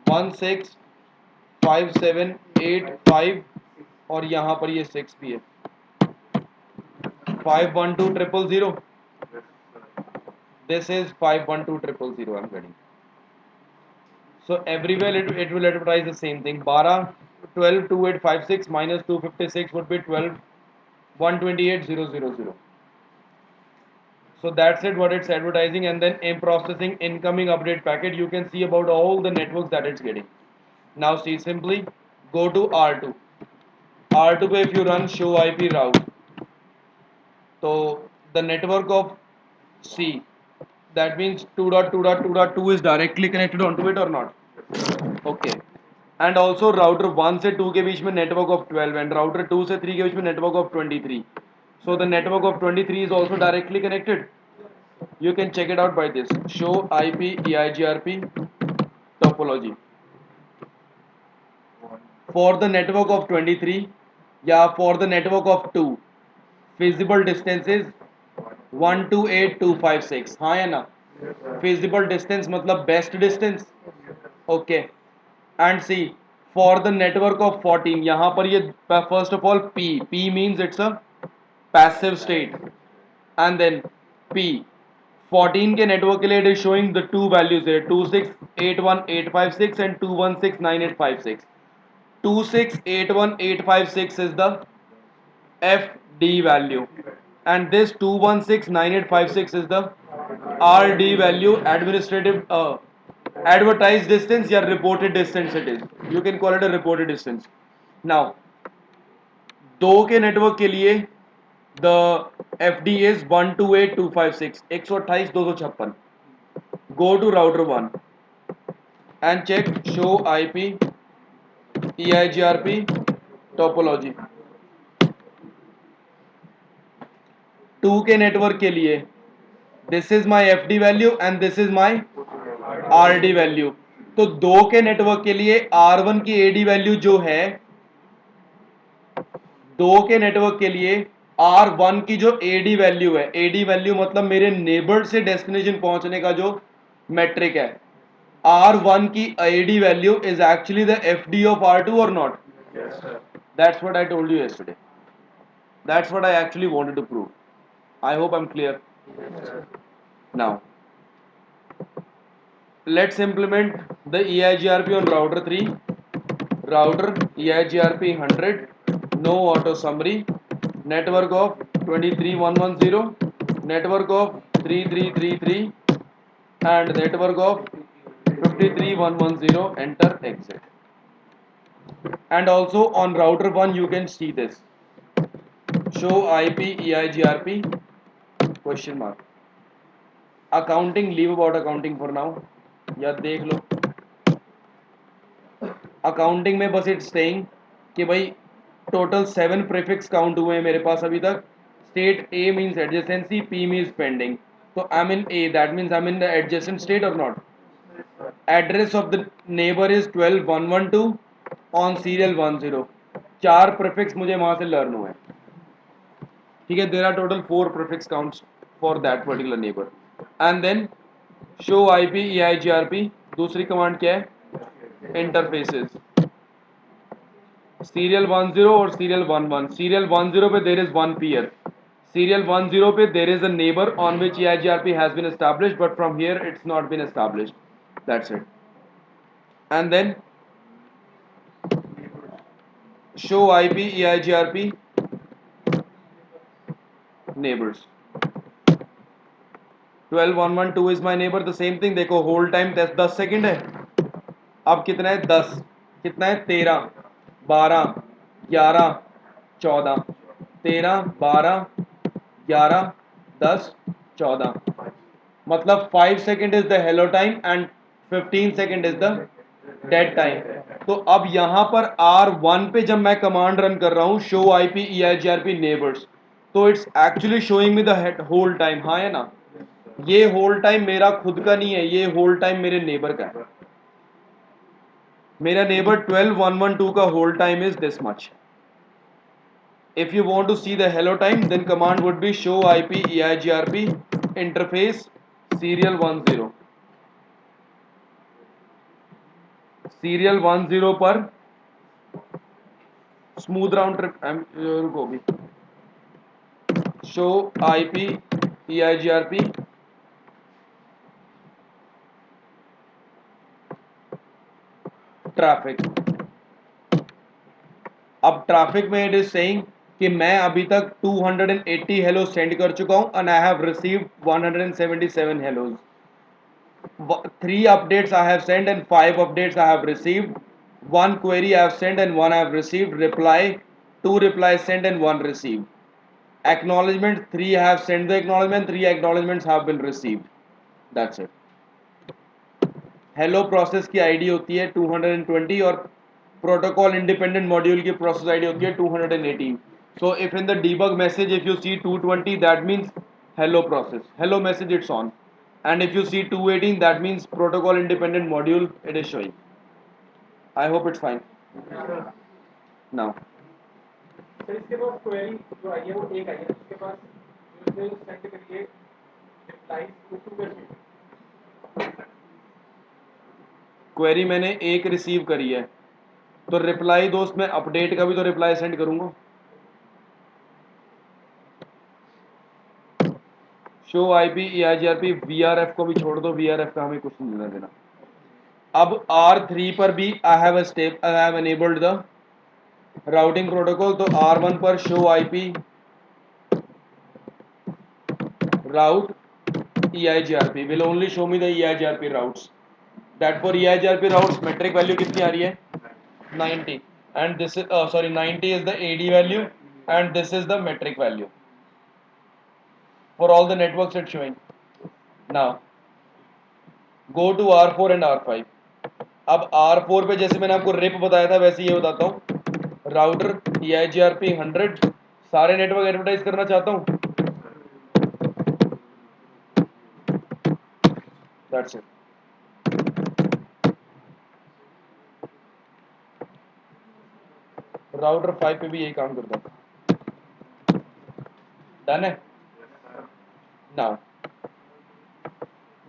Speaker 1: 165785 और यहाँ पर ये 6 भी है, 512000. This is 512000 I'm getting. So everywhere it will advertise the same thing. 122856 minus 256 would be 128,000. So that's it, what it's advertising. And then in processing incoming update packet, you can see about all the networks that it's getting. Now see, simply go to R2. R2 पे if you run show IP route, so the network of C, that means 2.2.2.2 is directly connected onto it or not? Okay. And also router 1 से 2 के बीच में network of 12 and router 2 से 3 के बीच में network of 23. So the network of 23 is also directly connected. You can check it out by this. Show IP EIGRP topology. For the network of 23, yeah, for the network of 2, feasible distance is 128256. हाँ या ना? Feasible distance मतलब best distance. Okay. And see, for the network of 14, यहाँ पर ये first of all P means it's a passive state, and then P 14 के network के लिए it is showing the two values here, 2681856 and 2169856. 2681856 is the FD value, and this 2169856 is the RD value, administrative advertised distance या reported distance it is, you can call it a reported distance. Now 2 के network के लिए the FD is 128.256, 128.256. Go to router 1 and check show IP EIGRP topology. 2 के network के लिए this is my FD value and this is my RD value. तो 2 के network के लिए R1 की AD वैल्यू जो है, 2 के नेटवर्क के लिए R1 की जो AD वैल्यू है, AD वैल्यू मतलब मेरे नेबर से डेस्टिनेशन पहुंचने का जो मैट्रिक है, R1 की AD value is actually the FD of R2 और not. That's what I told you yesterday. That's what I actually wanted to prove. I hope I'm clear. Now, let's implement the EIGRP on router 3. Router EIGRP 100, no auto summary, network of 23110, network of 3333, and network of 53110. Enter exit. And also on router 1 you can see this, show IP EIGRP question mark. Accounting, leave about accounting for now, या देख लो. Accounting में बस it's saying कि भाई total 7 prefix count हुए हैं मेरे पास अभी तक. State A means adjacency, P means pending. तो I am in A, that means I am in the adjacent state और not. Address of the neighbour is 12112 on serial 10. 4 prefix मुझे वहां से लर्न हुए. ठीक है, there are total 4 prefix counts for that particular neighbour. And then show IP EIGRP. दूसरी command क्या है? इंटरफेसेस. सीरियल 10 और सीरियल 11. सीरियल 10 पे देर इज 1 peer. Serial 10 पे there is a neighbor on which EIGRP has been established, but from here it's not been established. That's it. And then show IP EIGRP neighbors. 12112 is my neighbor. The same thing. देखो hold time 10 second है. अब कितना है? 10. कितना है? 13, 12, 11, 14. 13, 12, 11, 10, 14. मतलब 5 second is the hello time and 15 second is the dead time. तो अब यहां पर R1 पे जब मैं कमांड रन कर रहा हूं शो IP EIGRP नेबर्स, तो it's actually showing me the whole time. हाँ है ना, ये होल टाइम मेरा खुद का नहीं है, ये होल टाइम मेरे नेबर का है. मेरा नेबर 12112 का whole time is this much. If you want to see the hello time, then command would be show IP EIGRP interface serial 10. Serial 10 पर स्मूथ राउंड ट्रिप रुको भी, शो IP EIGRP ट्रैफिक. अब traffic में it is saying कि मैं अभी तक 280 hello send कर चुका हूं and I have received 177 hellos. 3 updates I have sent and 5 updates I have received. 1 query I have sent and 1 I have received. Reply, 2 replies sent and 1 received. Acknowledgement, 3 I have sent the acknowledgement, 3 acknowledgements have been received. That's it. Hello process की ID होती है 220 और protocol independent module की process ID होती है 218. So if in the debug message if you see 220, that means hello process, hello message it's on. And if you see 218, that means protocol independent module it is showing. I hope it's fine. Now
Speaker 2: तो इसके पास query जो आई है वो एक आई है, उसके पास user send करिए reply to
Speaker 1: query मैंने एक रिसीव करी है, तो रिप्लाई दोस्त मैं अपडेट का भी तो रिप्लाई सेंड करूंगा. शो IP EIGRP VRF को भी छोड़ दो, VRF का हमें कुछ नहीं लेना देना. अब R3 पर भी I have enabled the routing protocol. तो R1 पर show IP route EIGRP will only show me the EIGRP routes. That for EIGRP routes metric value कितनी आ रही है 90 and this is sorry 90 is the AD value and this is the metric value for all the networks it's showing. Now go to R4 and R5. अब R4 पे जैसे मैंने आपको rib बताया था वैसे ये बताता हूँ राउटर EIGRP 100 सारे नेटवर्क एडवर्टाइज करना चाहता हूँ दैट्स इट राउटर 5 पे भी यही काम करता हूँ डन है now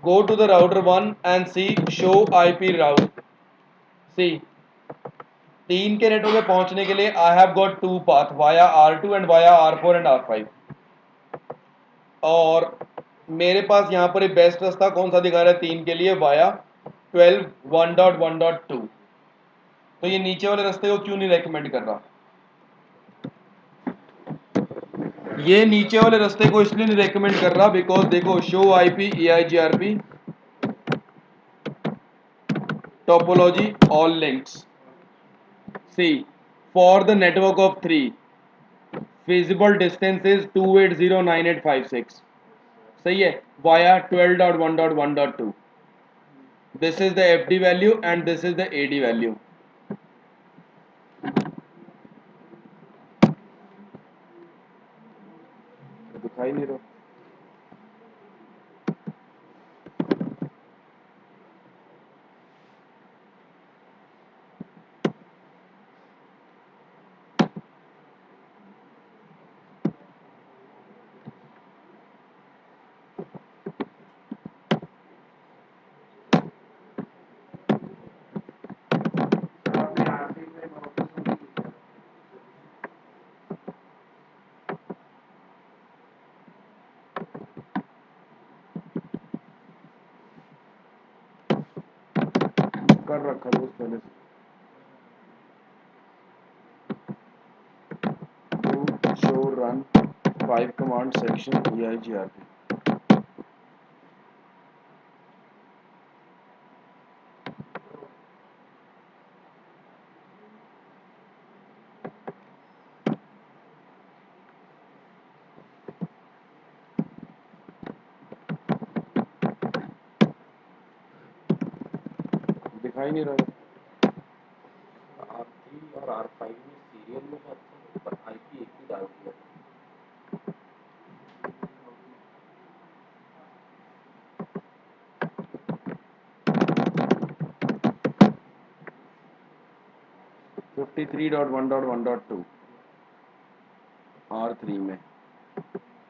Speaker 1: go to the router 1 and see show IP route see तीन के नेटवर्क में पहुंचने के लिए I have got two path via R2 and via R4 and R5 और मेरे पास यहाँ पर एक बेस्ट रास्ता कौन सा दिखा रहा है तीन के लिए वाया 12 1.1.2 तो ये नीचे वाले रास्ते को क्यों नहीं रेकमेंड कर रहा ये नीचे वाले रास्ते को इसलिए नहीं रेकमेंड कर रहा बिकॉज देखो show IP EIGRP topology all links see for the network of 3 feasible distance is 2809856 सही है via 12.1.1.2 this is the FD value and this is the AD value दिखाई नहीं रहा कर रखा था उस पहले से show run 5 command section EIGRP दिखाई नहीं रहा
Speaker 3: R3 और R5 में सीरियल में जाते हैं पर IP एक ही डाल दिया
Speaker 1: 53.1.1.2 R3 में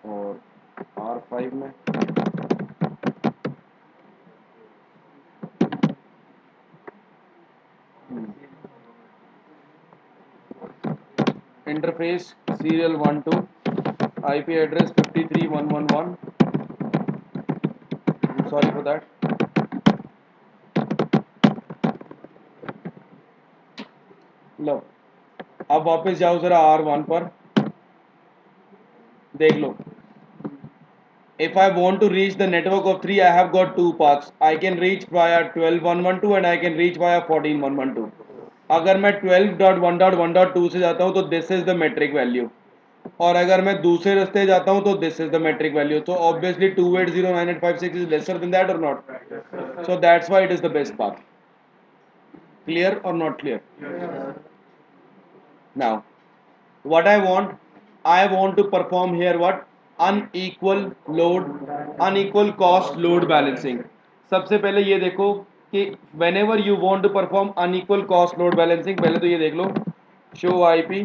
Speaker 1: और R5 में interface serial 1 to IP address 53111 sorry for that लो अब वापस जाओ जरा R1 पर देख लो if I want to reach the network of 3 I have got two paths I can reach via 12.1.1.2 and I can reach via 14.1.1.2 अगर मैं 12.1.1.2 से जाता हूँ तो this is the metric value और अगर मैं दूसरे रास्ते जाता हूँ तो this is the metric value तो obviously 2809856 is lesser than that और not so that's why it is the best path clear और not clear now what I want to perform here what unequal cost load balancing सबसे पहले ये देखो कि whenever you want to perform unequal cost load balancing पहले तो ये देख लो show IP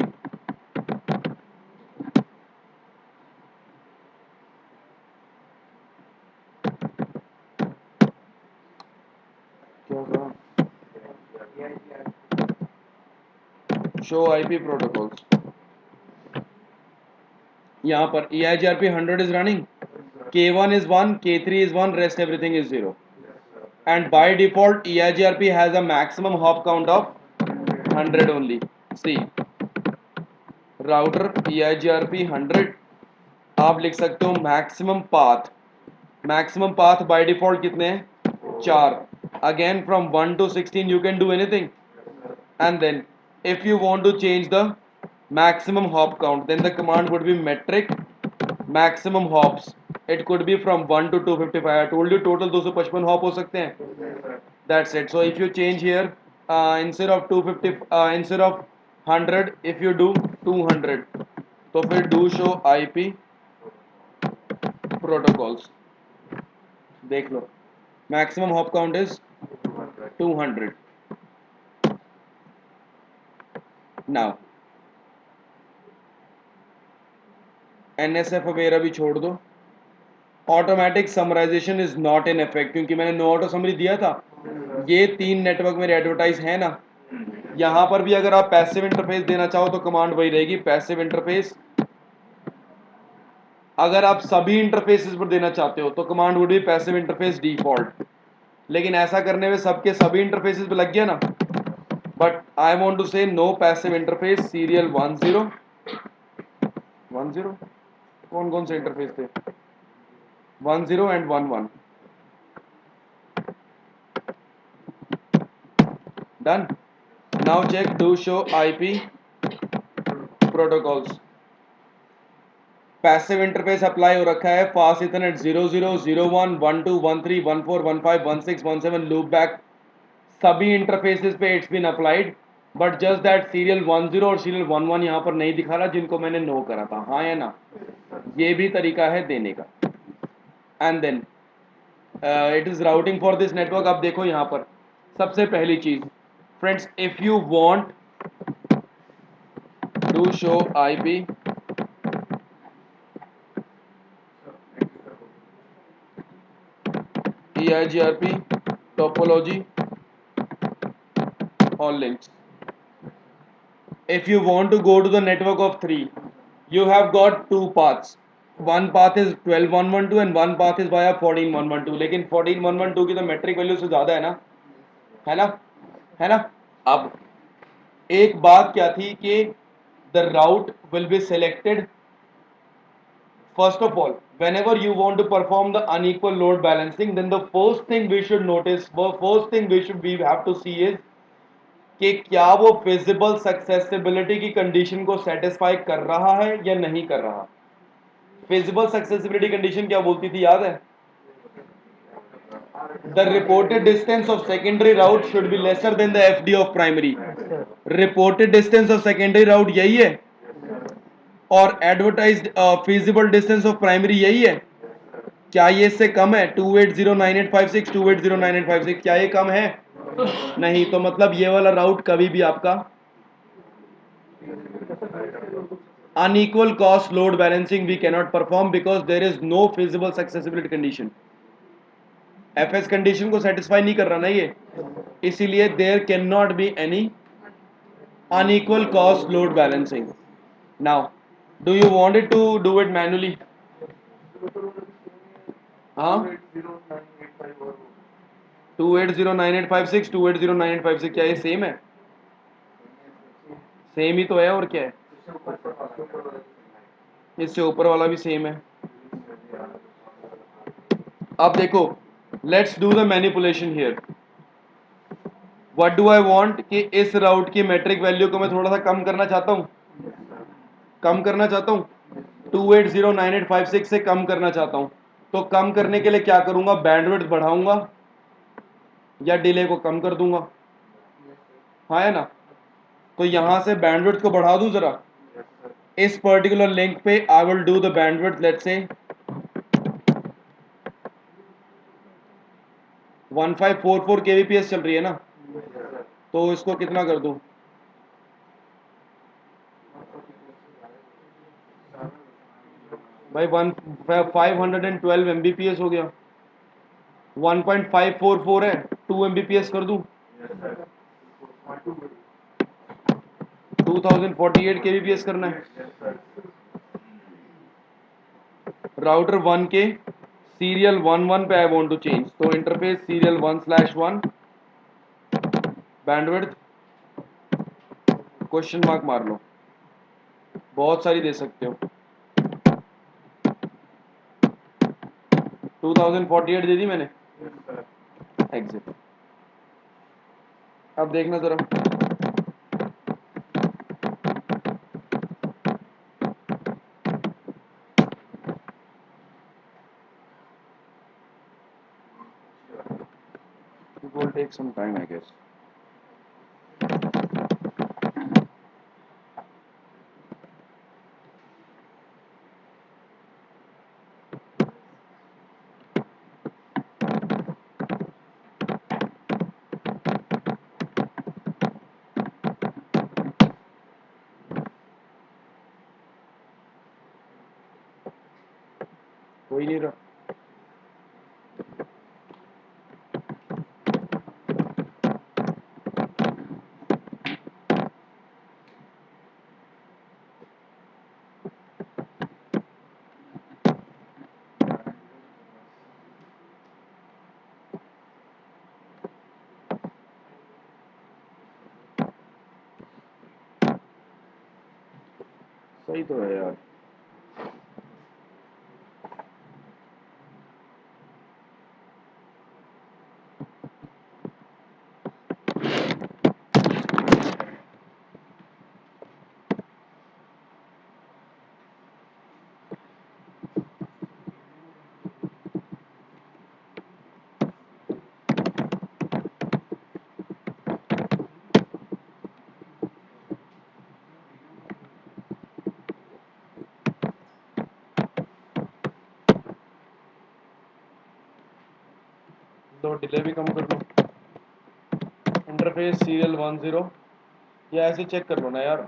Speaker 1: क्या कहा show IP protocols यहाँ पर EIGRP 100 is running K1 is 1 K3 is 1 rest everything is 0 and by default EIGRP has a maximum hop count of 100 only see router EIGRP 100 आप लिख सकते हो मैक्सिमम पाथ बाय डिफॉल्ट कितने हैं 4 again from 1 to 16 you can do anything. And then if you want to change the maximum hop count, then the command would be metric maximum hops. It could be from 1 to 255. I told you total 255 hop हो सकते हैं. That's it. So if you change here, instead of 250, instead of 100, if you do 200, तो फिर do show IP protocols. देख लो, maximum hop count is 200. Now NSF वगैरह भी छोड़ दो. Automatic summarization is not in effect, क्योंकि मैंने नो ऑटो समरी दिया था. ये 3 नेटवर्क मेरे एडवर्टाइज है ना. यहाँ पर भी अगर आप पैसिव इंटरफेस देना चाहो तो कमांड वही रहेगी, पैसिव इंटरफेस. अगर आप सभी इंटरफेसेस पर देना चाहते हो तो command would be passive interface default. लेकिन ऐसा करने में सबके सभी इंटरफेसेस पे लग गया ना. बट आई वांट टू से नो पैसिव इंटरफेस सीरियल 10 कौन कौन से इंटरफेस थे, 10 and 11. Done. Now check do show IP protocols. Passive interface apply हो रखा है. फास्ट इथरनेट 00 01 12 13 14 15 16 17 लूप बैक सभी इंटरफेसेस पे it's been applied. But just that serial 10 और सीरियल 11 यहाँ पर नहीं दिखा रहा, जिनको मैंने नो करा था. हाँ या ना, ये भी तरीका है देने का. And then it is routing for this network. अब देखो यहाँ पर सबसे पहली चीज friends, if you want to show IP EIGRP topology or links. If you want to go to the network of 3, you have got 2 paths. One path is 12112 and one path is via 14112. लेकिन 14112 की तो metric value से ज़्यादा है ना, है ना, है ना. अब एक बात क्या थी कि the route will be selected. First of all, whenever you want to perform the unequal load balancing, then the first thing we should notice, first thing we have to see is कि क्या वो feasible susceptibility की condition को satisfy कर रहा है या नहीं कर रहा. फिजिबल सक्सेसिबिलिटी कंडीशन क्या बोलती थी, याद है? The reported distance of secondary route should be lesser than the FD of primary. Reported distance of secondary route यही है और advertised feasible distance of primary यही है. क्या ये इससे कम है? 2809856 2809856, क्या ये कम है? नहीं. तो मतलब ये वाला राउट कभी भी आपका unequal cost load balancing we cannot perform because there is no feasible successor condition. FS condition को सेटिस्फाई नहीं कर रहा ना ये, इसीलिए there can not be any unequal cost load balancing. Now do you wanted to do it manually? हाँ, 2809856 2809856, क्या ये सेम है? सेम ही तो है, और क्या है? इससे ऊपर वाला भी सेम है. अब देखो, let's do the manipulation here. What do I want कि इस राउट की मैट्रिक वैल्यू को मैं थोड़ा सा कम करना चाहता हूँ, कम करना चाहता हूँ 2809856 से कम करना चाहता हूँ. तो कम करने के लिए क्या करूंगा? बैंडविड्थ बढ़ाऊंगा या डिले को कम कर दूंगा. हाँ है ना. तो यहां से बैंडविड्थ को बढ़ा दूं जरा. इस पर्टिकुलर लिंक पे I will do the bandwidth let's say 1544 kbps चल रही है ना, तो इसको कितना कर दूं? भाई 512 Mbps हो गया. 1.544 है, 2 Mbps कर दूं. 2048 kbps करना है. राउटर 1 के सीरियल 11 पे आई वांट टू चेंज. तो interface serial 1/1 bandwidth question mark मार लो, बहुत सारी दे सकते हो. 2048 दे दी मैंने. एग्जिट. अब देखना जरा, it will take some time I guess. कोई नहीं रहा। सही तो है यार। तो डिले भी कम कर लो। इंटरफेस सीरियल 10, या ऐसे चेक कर लो ना यार,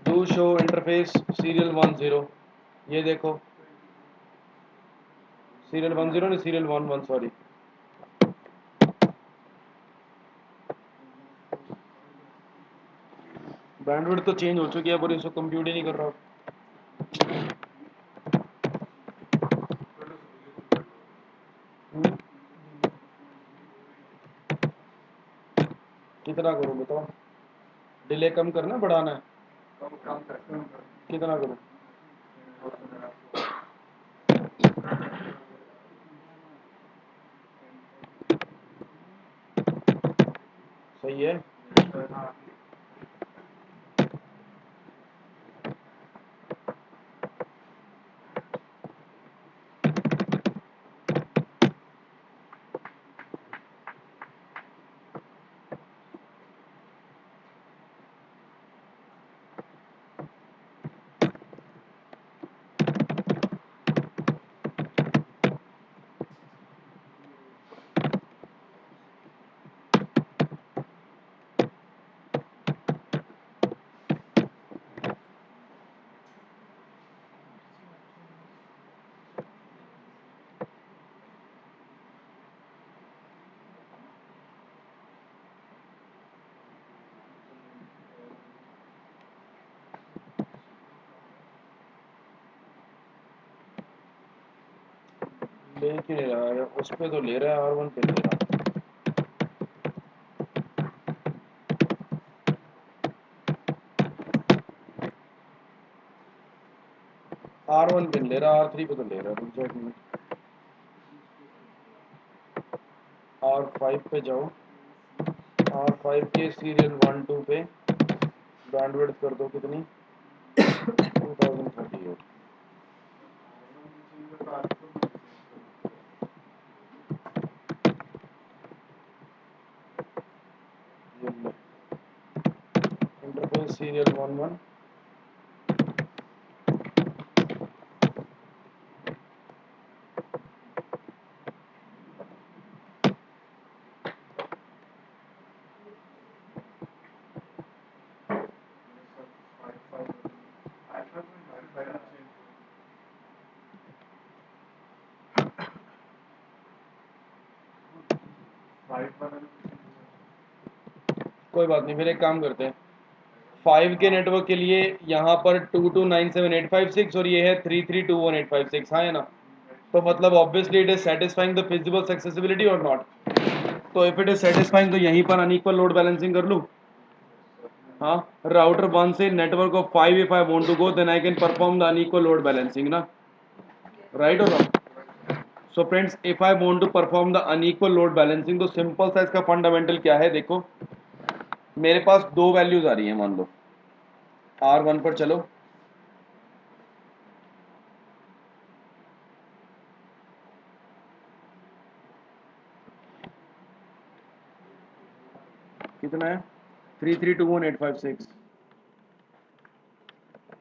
Speaker 1: डू शो इंटरफेस सीरियल 10, ये देखो सीरियल 10 नहीं सीरियल 11 सॉरी। बैंडविड्थ तो चेंज हो चुकी है पर इसको कंप्यूट ही नहीं कर रहा। हम्म, कितना करूँ बताओ, डिले कम करना बढ़ाना है, कितना करूँ? सही है। ले क्यों नहीं रहा है? उस पे तो ले रहा है, R1 पे ले रहा है। R1 पे ले रहा, R3 पे तो ले रहा है। रुक जाओ एक मिनट, R5 पे जाओ, R5 के सीरियल 1-2 पे बैंडविड्थ कर दो कितनी, 2038। इंटरफेस सीरियल 11, कोई बात नहीं, फिर एक काम करते हैं, 5 के नेटवर्क के लिए यहाँ पर 2297856 और ये है 3321856, हाँ है ना? तो मतलब obviously it is satisfying the feasible accessibility और नॉट। तो इफ इट इज सेटिस्फाइंग तो यहीं पर अनइक्वल लोड बैलेंसिंग कर लूँ। हाँ, राउटर 1 से network of 5 if I want to go then I can perform the unequal load balancing ना, राइट और wrong? So friends if I want to perform the unequal load balancing, तो simple सा इसका fundamental क्या है, देखो मेरे पास दो वैल्यूज आ रही है, मान लो R1 पर चलो, कितना है 3321856,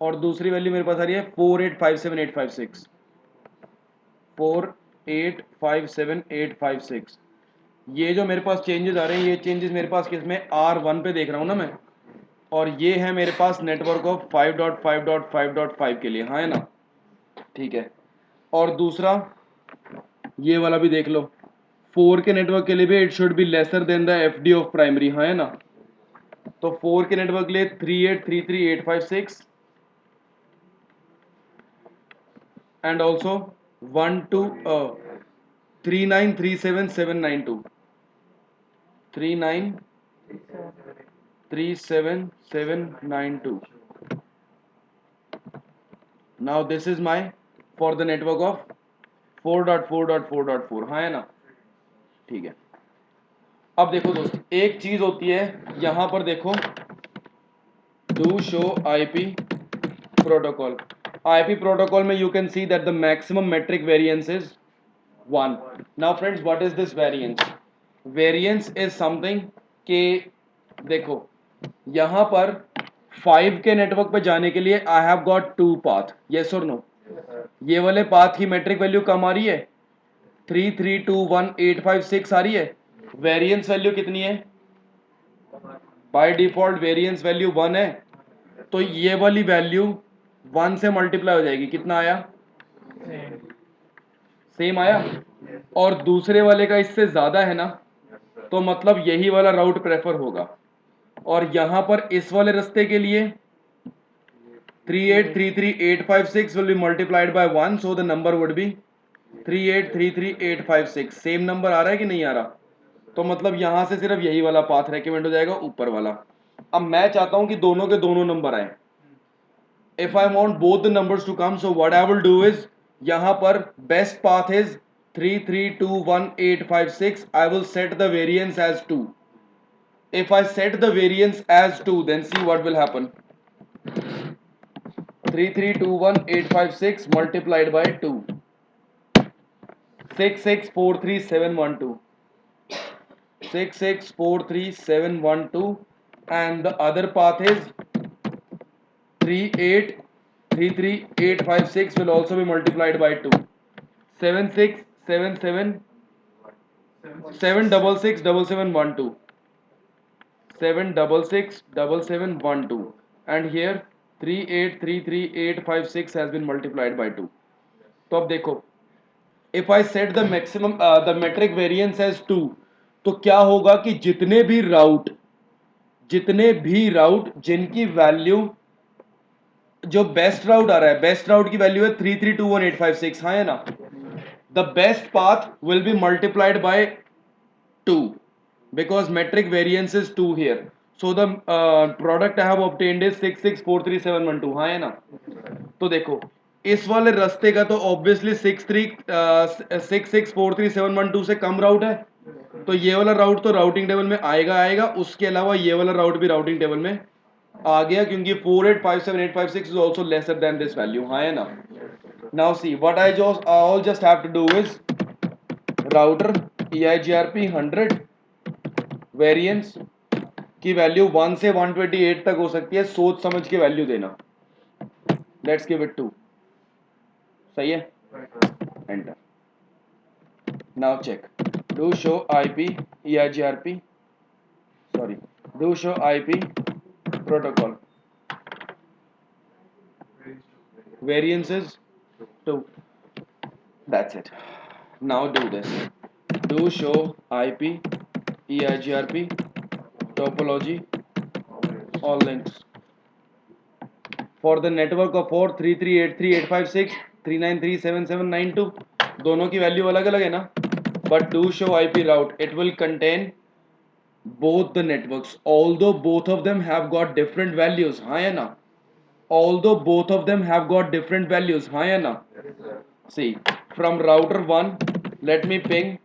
Speaker 1: और दूसरी वैल्यू मेरे पास आ रही है 4857856, 4857856। ये जो मेरे पास चेंजेस आ रहे हैं, ये चेंजेस मेरे पास किस में, R1 पे देख रहा हूँ ना मैं, और ये है मेरे पास नेटवर्क ऑफ 5.5.5.5 के लिए, हाँ है ना, ठीक है। और दूसरा ये वाला भी देख लो, 4 के नेटवर्क के लिए भी it should be lesser than the FD of primary, हाँ है ना। तो 4 के नेटवर्क के लिए 3833856 and also 3937792, 3937792। Now this is my for the network of 4.4.4.4, हाँ है ना, ठीक है। अब देखो दोस्त, एक चीज होती है यहां पर देखो, do show IP protocol, IP protocol में you can see that the maximum metric variance is 1। Now friends what is this variance, variance is something के देखो यहां पर 5 के नेटवर्क पे जाने के लिए I have got 2 path, yes और नो, ये वाले पाथ की मेट्रिक वैल्यू कम आ रही है, 3321856 आ रही है, वेरिएंस वैल्यू कितनी है, बाय डिफॉल्ट वेरिएंस वैल्यू 1 है, तो ये वाली वैल्यू 1 से मल्टीप्लाई हो जाएगी, कितना आया, सेम आया, और दूसरे वाले का इससे ज्यादा है ना, तो मतलब यही वाला राउट प्रेफर होगा। और यहां पर इस वाले रास्ते के लिए 3833856 will be multiplied by 1, so the number would be 3833856। Same number आ रहा है कि नहीं आ रहा, तो मतलब यहां से सिर्फ यही वाला पाथ रेकमेंड हो जाएगा, ऊपर वाला। अब मैं चाहता हूं कि दोनों के दोनों नंबर आए, if I want both the numbers to come, so what I will do is यहाँ पर best path is 3321856, I will set the variance as 2। if I set the variance as 2, then see what will happen, 3321856 multiplied by 2, 6643712, 6643712, and the other path is 3833856 will also be multiplied by 2, 7677 7667712, 7667712, and here 3833856 has been multiplied by 2। तो अब देखो, if I set the maximum the metric variance as 2, तो क्या होगा कि जितने भी राउट जिनकी वैल्यू, जो बेस्ट राउट आ रहा है, बेस्ट राउट की वैल्यू है 3321856, हाँ है ना, the best path will be multiplied by 2 because metric variance is 2 here, so the product I have obtained is 6643712, हाँ है ना। तो देखो इस वाले रास्ते का तो ऑब्वियसली 6643712 से कम राउट है, तो ये वाला राउट तो राउटिंग टेबल में आएगा, उसके अलावा ये वाला राउट भी राउटिंग टेबल में आ गया, क्योंकि 4857856 is also lesser than this value, हाँ है ना। now see what I just have to do is router EIGRP 100 variance की वैल्यू 1 से 128 तक हो सकती है, सोच समझ के वैल्यू देना, लेट्स गिव इट 2, सही है, enter. Now check, do show IP EIGRP, sorry, do show IP protocol, variance is 2, that's it। now do this, do show IP EIGRP topology all links for the network of 43383856393377792, दोनों की value अलग अलग है ना, but do show IP route, it will contain both the networks although both of them have got different values, हाँ है ना, although both of them have got different values, हाँ है ना। see from router 1 let me ping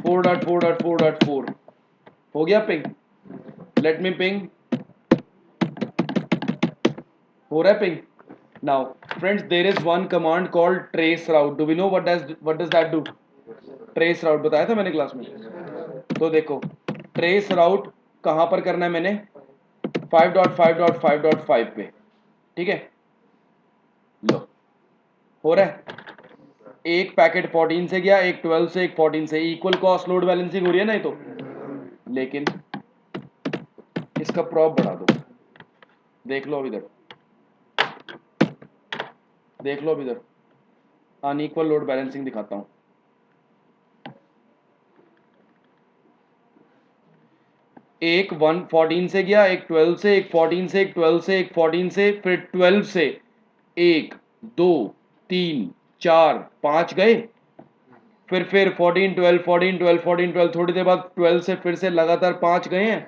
Speaker 1: 4.4.4.4 हो गया ping, let me ping, हो रहा है ping. Now friends there is one command called trace route, do we know what does that do? Trace route बताया था मैंने क्लास में। तो देखो ट्रेस राउट कहां पर करना है मैंने, 5.5.5.5 पे, ठीक है। लो हो रहा है, एक पैकेट 14 से गया, एक 12 से, एक 14 से, इक्वल कॉस्ट लोड बैलेंसिंग हो रही है ना ये तो। लेकिन इसका प्रॉप बढ़ा दो, देख लो अब इधर, देख लो अब इधर, अनइक्वल लोड बैलेंसिंग दिखाता हूं। एक 114 से गया, एक 12 से, एक 14 से, एक 12 से, एक 14 से, फिर 12 से 1 2 3 4 5 गए, फिर 14 12 14 12 14 12, थोड़ी देर बाद 12 से फिर से लगातार 5 गए हैं,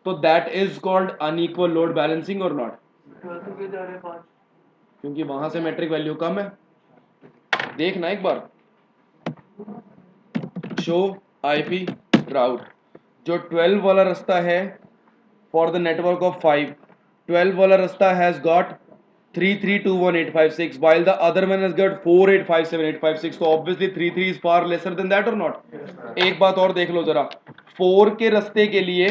Speaker 1: तो that is called unequal load balancing और नॉट, क्योंकि वहां से मेट्रिक वैल्यू कम है। देखना एक बार, शो आईपी राउट, जो 12 वाला रास्ता है फॉर द नेटवर्क ऑफ 5, 12 वाला रास्ता has got 3321856 while the other one has got 4857856, तो obviously 33 is far laser than that और नॉट। एक बात और देख लो जरा, 4 के रास्ते के लिए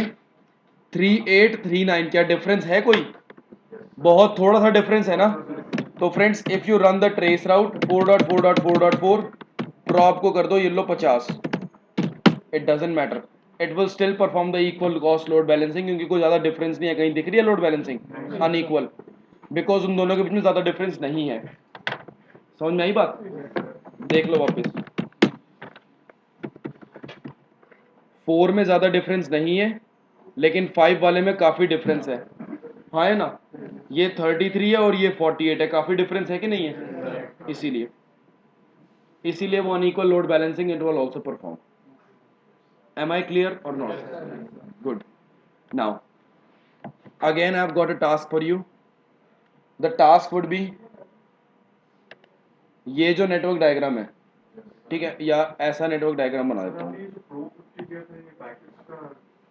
Speaker 1: 3839 क्या डिफरेंस है कोई? बहुत थोड़ा सा डिफरेंस है ना। तो friends if you run the trace route 4.4.4.4, prop को कर दो ये लो 50, it doesn't matter, it will still perform the equal cost load balancing, क्योंकि कोई ज्यादा डिफरेंस नहीं है। कहीं दिख रही है लोड बैलेंसिंग अनइक्वल, बिकॉज उन दोनों के बीच में ज्यादा डिफरेंस नहीं है। समझ में आई बात? देख लो वापस, 4 में ज्यादा डिफरेंस नहीं है, लेकिन 5 वाले में काफी डिफरेंस है, हाँ है ना। ये 33 है और ये 48 है, काफी डिफरेंस है कि नहीं है? इसीलिए वो unequal load balancing it will also perform. Am I clear or not? Good. Now, again I have got a task for you. The task would be, ये जो नेटवर्क डायग्राम है, ठीक है, या ऐसा नेटवर्क डायग्राम बना देता हूँ।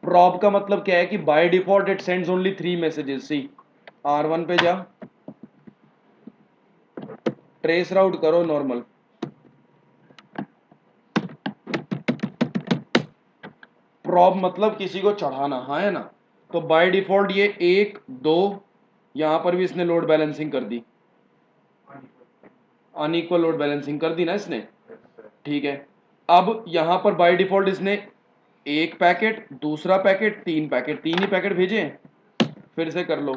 Speaker 1: प्रॉप का मतलब क्या है कि by default it sends only 3 messages. See R1 पे जा, ट्रेस राउट करो नॉर्मल, प्रॉप मतलब किसी को चढ़ाना, हाँ है ना। तो बाय डिफॉल्ट ये 1 2, यहां पर भी इसने लोड बैलेंसिंग कर दी, अनइक्वल लोड बैलेंसिंग कर दी ना इसने, ठीक है। अब यहां पर बाय डिफॉल्ट इसने एक पैकेट, दूसरा पैकेट, 3 पैकेट, 3 ही पैकेट भेजे हैं। फिर से कर लो,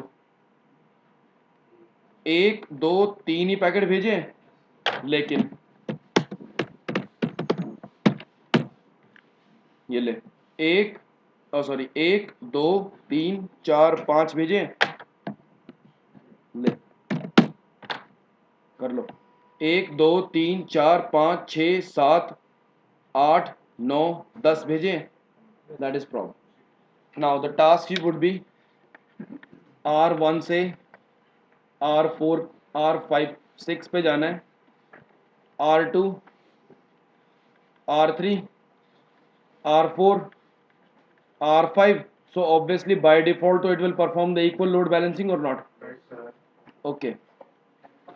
Speaker 1: 1 2 3 ही पैकेट भेजे हैं, लेकिन ये ले 1 1 2 3 4 5 भेजे हैं, ले कर लो, 1 2 3 4 5 6 7 8 9 10 भेजे हैं, that is problem. Now the task he would be R1 से R4 R5 6 पे जाना है, R2 R3 R4 R5, so obviously by default तो it will perform the equal load balancing or not? Okay.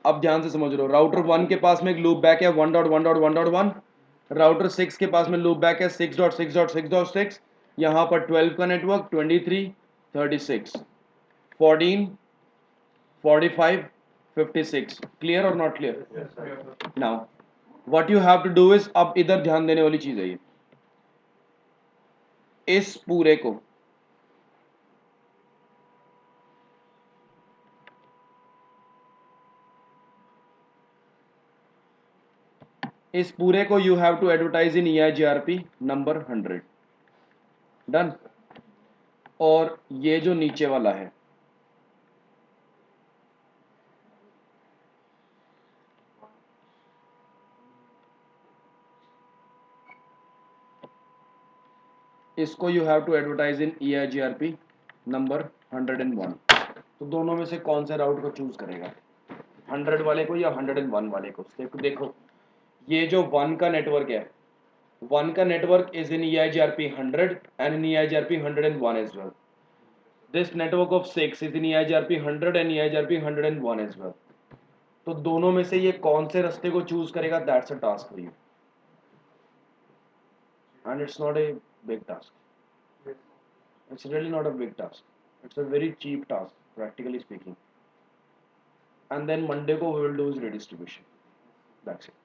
Speaker 1: अब ध्यान से समझ लो, राउटर 1 के पास में एक लूप बैक है 1.1.1.1, राउटर 6 के पास में लूप बैक है 6.6.6.6, यहाँ पर 12 का नेटवर्क, 23 36 14 45 56, क्लियर और not clear? Now what you have to do is, अब इधर ध्यान देने वाली चीज है ये, इस पूरे को you have to advertise in EIGRP number 100, done. और ये जो नीचे वाला है, इसको you have to advertise in EIGRP number 101। तो दोनों में से कौन से राउट को चूज करेगा, 100 वाले को या 101 वाले को? देखो ये जो 1 का नेटवर्क है, One का network is in EIGRP 100 and in EIGRP 101 as well. This network of 6 is in EIGRP 100 and EIGRP 101 as well. तो दोनों में से ये कौन से रास्ते को चूज करेगा, that's a task for you and it's not a big task. It's really not a big task. It's a very cheap task, practically speaking. And then Monday ko we will do is redistribution. That's it.